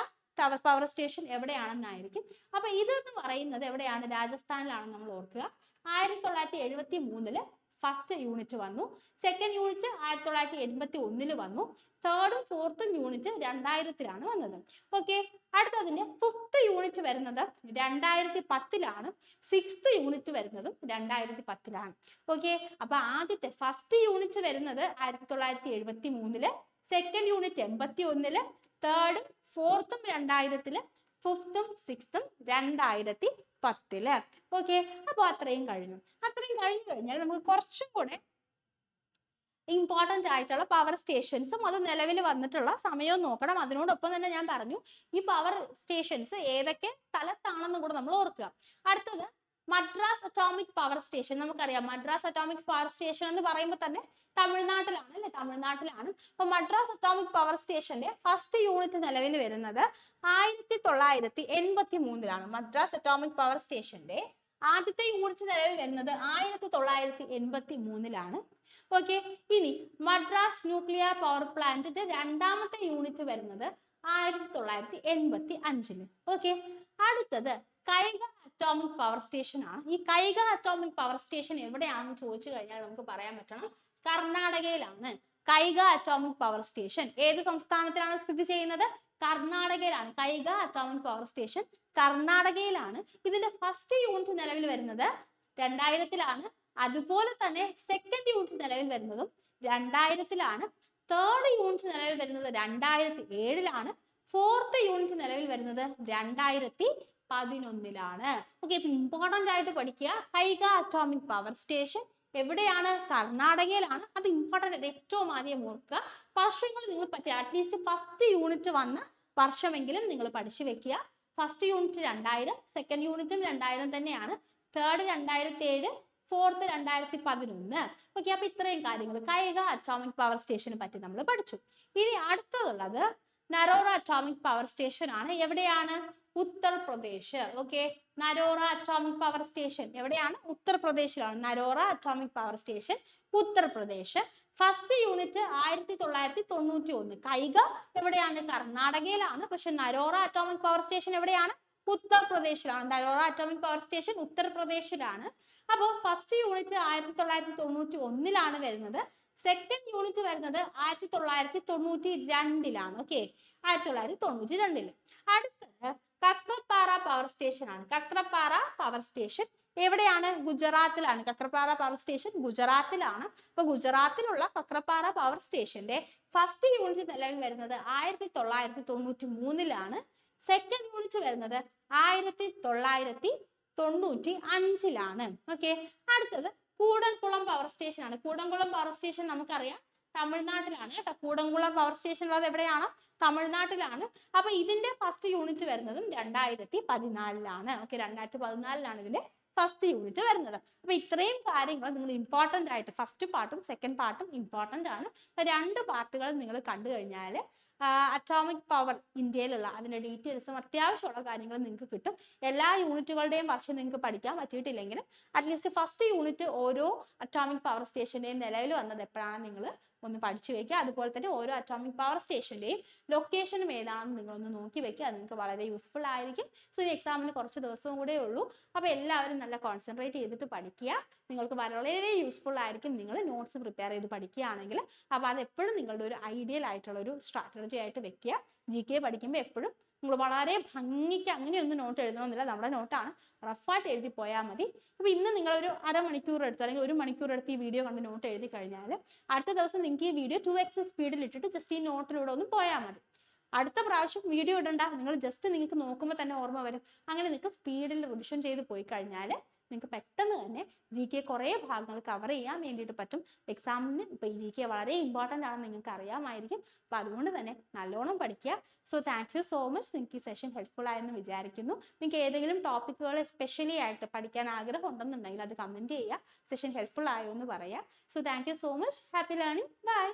പവർ സ്റ്റേഷൻ എവിടെയാണെന്നായിരിക്കും. അപ്പൊ ഇതെന്ന് പറയുന്നത് എവിടെയാണ്? രാജസ്ഥാനിലാണെന്ന് നമ്മൾ ഓർക്കുക. 1973 ഫസ്റ്റ് യൂണിറ്റ് വന്നു. സെക്കൻഡ് യൂണിറ്റ് 1981 വന്നു. തേർഡും ഫോർത്തും യൂണിറ്റ് 2000 വന്നത്. ഓക്കെ. അടുത്തതിന്റെ ഫിഫ്ത്ത് യൂണിറ്റ് വരുന്നത് 2010 സിക്സ്ത് യൂണിറ്റ് വരുന്നതും 2010 ഓക്കെ. അപ്പൊ ആദ്യത്തെ ഫസ്റ്റ് യൂണിറ്റ് വരുന്നത് 1973, സെക്കൻഡ് യൂണിറ്റ് 81, തേർഡും ഫോർത്തും 2000, ഫിഫ്ത്തും സിക്സ്തും 2010. ഓക്കെ. അപ്പോൾ അത്രയും കഴിഞ്ഞു കഴിഞ്ഞാൽ നമുക്ക് കുറച്ചും കൂടെ ഇമ്പോർട്ടൻ്റ് ആയിട്ടുള്ള പവർ സ്റ്റേഷൻസും അത് നിലവിൽ വന്നിട്ടുള്ള സമയവും നോക്കണം. അതിനോടൊപ്പം തന്നെ ഞാൻ പറഞ്ഞു ഈ പവർ സ്റ്റേഷൻസ് ഏതൊക്കെ സ്ഥലത്താണെന്ന് കൂടെ നമ്മൾ ഓർക്കുക. അടുത്തത് മദ്രാസ് അറ്റോമിക് പവർ സ്റ്റേഷൻ. നമുക്കറിയാം മദ്രാസ് അറ്റോമിക് പവർ സ്റ്റേഷൻ എന്ന് പറയുമ്പോൾ തന്നെ തമിഴ്നാട്ടിലാണ് അല്ലെ? തമിഴ്നാട്ടിലാണ്. അപ്പൊ മദ്രാസ് അറ്റോമിക് പവർ സ്റ്റേഷന്റെ ഫസ്റ്റ് യൂണിറ്റ് നിലവിൽ വരുന്നത് 1983 മദ്രാസ് അറ്റോമിക് പവർ സ്റ്റേഷന്റെ ആദ്യത്തെ യൂണിറ്റ് നിലവിൽ വരുന്നത് 1983 ഓക്കെ. ഇനി മദ്രാസ് ന്യൂക്ലിയർ പവർ പ്ലാന്റിന്റെ രണ്ടാമത്തെ യൂണിറ്റ് വരുന്നത് 1985 ഓക്കെ. അടുത്തത് കൈഗ അറ്റോമിക് പവർ സ്റ്റേഷൻ ആണ്. ഈ കൈഗ അറ്റോമിക് പവർ സ്റ്റേഷൻ എവിടെയാണെന്ന് ചോദിച്ചു കഴിഞ്ഞാൽ നമുക്ക് പറയാൻ പറ്റണം കർണാടകയിലാണ്. കൈഗ അറ്റോമിക് പവർ സ്റ്റേഷൻ ഏത് സംസ്ഥാനത്തിലാണ് സ്ഥിതി ചെയ്യുന്നത്? കർണാടകയിലാണ്. കൈഗ അറ്റോമിക് പവർ സ്റ്റേഷൻ കർണാടകയിലാണ്. ഇതിന്റെ ഫസ്റ്റ് യൂണിറ്റ് നിലവിൽ വരുന്നത് 2000 അതുപോലെ തന്നെ സെക്കൻഡ് യൂണിറ്റ് നിലവിൽ വരുന്നതും 2000 തേർഡ് യൂണിറ്റ് നിലവിൽ വരുന്നത് 2007 ഫോർത്ത് യൂണിറ്റ് നിലവിൽ വരുന്നത് 2011 ഓക്കെ. ഇപ്പൊ ഇമ്പോർട്ടന്റ് ആയിട്ട് പഠിക്കുക കൈഗ അറ്റോമിക് പവർ സ്റ്റേഷൻ എവിടെയാണ്? കർണാടകയിലാണ്. അത് ഇമ്പോർട്ടന്റ് ഏറ്റവും ആദ്യം ഓർക്കുക. വർഷങ്ങൾ നിങ്ങൾ പറ്റുക അറ്റ്ലീസ്റ്റ് ഫസ്റ്റ് യൂണിറ്റ് വന്ന വർഷമെങ്കിലും നിങ്ങൾ പഠിച്ചു വെക്കുക. ഫസ്റ്റ് യൂണിറ്റ് 2000, സെക്കൻഡ് യൂണിറ്റും 2000 തന്നെയാണ്. Third 2007, fourth 2011 okay. അപ്പൊ ഇത്രയും കാര്യങ്ങൾ കൈഗ അറ്റോമിക് പവർ സ്റ്റേഷനെ പറ്റി നമ്മൾ പഠിച്ചു. ഇനി അടുത്തതുള്ളത് നരോറ അറ്റോമിക് പവർ സ്റ്റേഷൻ ആണ്. എവിടെയാണ്? Uttar Pradesh okay. നരോറ atomic power station എവിടെയാണ്? ഉത്തർപ്രദേശിലാണ്. നരോറ atomic power station Uttar Pradesh. First unit 1991. Kaiga എവിടെയാണ്? കർണാടകയിലാണ്. പക്ഷെ നരോറ അറ്റോമിക് പവർ സ്റ്റേഷൻ എവിടെയാണ്? ഉത്തർപ്രദേശിലാണ്. നരോറ അറ്റോമിക് പവർ സ്റ്റേഷൻ ഉത്തർപ്രദേശിലാണ്. അപ്പോൾ ഫസ്റ്റ് യൂണിറ്റ് 1991 വരുന്നത്. സെക്കൻഡ് യൂണിറ്റ് വരുന്നത് 1992 ഓക്കെ. 1992. അടുത്തത് കക്രപാറ പവർ സ്റ്റേഷൻ ആണ്. കക്രപാറ പവർ സ്റ്റേഷൻ എവിടെയാണ്? ഗുജറാത്തിലാണ്. കക്രപാറ പവർ സ്റ്റേഷൻ ഗുജറാത്തിലാണ്. അപ്പൊ ഗുജറാത്തിലുള്ള കക്രപാറ പവർ സ്റ്റേഷന്റെ ഫസ്റ്റ് യൂണിറ്റ് നിലവിൽ വരുന്നത് 1993 സെക്കൻഡ് യൂണിറ്റ് വരുന്നത് 1995 ഓക്കെ. അടുത്തത് കൂടംകുളം പവർ സ്റ്റേഷൻ ആണ്. കൂടംകുളം പവർ സ്റ്റേഷൻ നമുക്കറിയാം തമിഴ്നാട്ടിലാണ് കേട്ടോ. കൂടംകുളം പവർ സ്റ്റേഷൻ ഉള്ളത് എവിടെയാണ്? തമിഴ്നാട്ടിലാണ്. അപ്പൊ ഇതിന്റെ ഫസ്റ്റ് യൂണിറ്റ് വരുന്നതും 2014 ഓക്കെ. 2014 ഇതിന്റെ ഫസ്റ്റ് യൂണിറ്റ് വരുന്നത്. അപ്പൊ ഇത്രയും കാര്യങ്ങൾ നിങ്ങൾ ഇമ്പോർട്ടന്റ് ആയിട്ട് ഫസ്റ്റ് പാർട്ടും സെക്കൻഡ് പാർട്ടും ഇമ്പോർട്ടന്റ് ആണ്. രണ്ട് പാർട്ടുകൾ നിങ്ങൾ കണ്ടു കഴിഞ്ഞാൽ അറ്റോമിക് പവർ ഇന്ത്യയിലുള്ള അതിന്റെ ഡീറ്റെയിൽസും അത്യാവശ്യമുള്ള കാര്യങ്ങൾ നിങ്ങൾക്ക് കിട്ടും. എല്ലാ യൂണിറ്റുകളുടെയും വർഷം നിങ്ങൾക്ക് പഠിക്കാൻ പറ്റിയിട്ടില്ലെങ്കിലും അറ്റ്ലീസ്റ്റ് ഫസ്റ്റ് യൂണിറ്റ് ഓരോ അറ്റോമിക് പവർ സ്റ്റേഷന്റെയും നിലവിൽ വന്നത് എപ്പോഴാണ് നിങ്ങൾ ഒന്ന് പഠിച്ചു വെക്കുക. അതുപോലെ തന്നെ ഓരോ അറ്റോമിക് പവർ സ്റ്റേഷൻ്റെയും ലൊക്കേഷനും ഏതാണെന്ന് നിങ്ങളൊന്ന് നോക്കി വെക്കുക. അത് നിങ്ങൾക്ക് വളരെ യൂസ്ഫുൾ ആയിരിക്കും. സോ ഇനി എക്സാമിന് കുറച്ച് ദിവസവും കൂടെ ഉള്ളൂ. അപ്പോൾ എല്ലാവരും നല്ല കോൺസെൻട്രേറ്റ് ചെയ്തിട്ട് പഠിക്കുക. നിങ്ങൾക്ക് വളരെ യൂസ്ഫുൾ ആയിരിക്കും നിങ്ങൾ നോട്ട്സ് പ്രിപ്പയർ ചെയ്ത് പഠിക്കുകയാണെങ്കിൽ. അപ്പോൾ അത് എപ്പോഴും നിങ്ങളുടെ ഒരു ഐഡിയൽ ആയിട്ടുള്ള ഒരു സ്ട്രാറ്റജി ആയിട്ട് വെക്കുക. GK പഠിക്കുമ്പോൾ എപ്പോഴും നിങ്ങൾ വളരെ ഭംഗിക്ക് അങ്ങനെയൊന്നും നോട്ട് എഴുതണമെന്നില്ല. നമ്മുടെ നോട്ടാണ്, റഫായിട്ട് എഴുതി പോയാൽ മതി. അപ്പോൾ ഇന്ന് നിങ്ങളൊരു അരമണിക്കൂർ എടുത്ത് അല്ലെങ്കിൽ 1 മണിക്കൂർ എടുത്ത് ഈ വീഡിയോ കണ്ട് നോട്ട് എഴുതി കഴിഞ്ഞാൽ അടുത്ത ദിവസം നിങ്ങൾക്ക് ഈ വീഡിയോ 2x സ്പീഡിൽ ഇട്ടിട്ട് ജസ്റ്റ് ഈ നോട്ടിലൂടെ ഒന്ന് പോയാൽ മതി. അടുത്ത പ്രാവശ്യം വീഡിയോ ഇടണ്ട, നിങ്ങൾ ജസ്റ്റ് നിങ്ങൾക്ക് നോക്കുമ്പോൾ തന്നെ ഓർമ്മ വരും. അങ്ങനെ നിങ്ങൾക്ക് സ്പീഡിൽ റിവിഷൻ ചെയ്ത് പോയി കഴിഞ്ഞാൽ നിങ്ങൾക്ക് പെട്ടെന്ന് തന്നെ GK കുറേ ഭാഗങ്ങൾ കവർ ചെയ്യാൻ വേണ്ടിയിട്ട് പറ്റും. എക്സാമിന് ഇപ്പോൾ ഈ GK വളരെ ഇമ്പോർട്ടൻ്റ് ആണെന്ന് നിങ്ങൾക്ക് അറിയാമായിരിക്കും. അപ്പോൾ അതുകൊണ്ട് തന്നെ നല്ലോണം പഠിക്കുക. So thank you so much. നിങ്ങൾക്ക് ഈ സെഷൻ ഹെൽപ്ഫുൾ ആയെന്ന് വിചാരിക്കുന്നു. നിങ്ങൾക്ക് ഏതെങ്കിലും ടോപ്പിക്കുകൾ സ്പെഷ്യലി ആയിട്ട് പഠിക്കാൻ ആഗ്രഹം ഉണ്ടെന്നുണ്ടെങ്കിൽ അത് കമൻറ്റ് ചെയ്യുക. സെഷൻ ഹെൽപ്ഫുൾ ആയോ എന്ന് പറയാം. So thank you so much. Happy learning. By.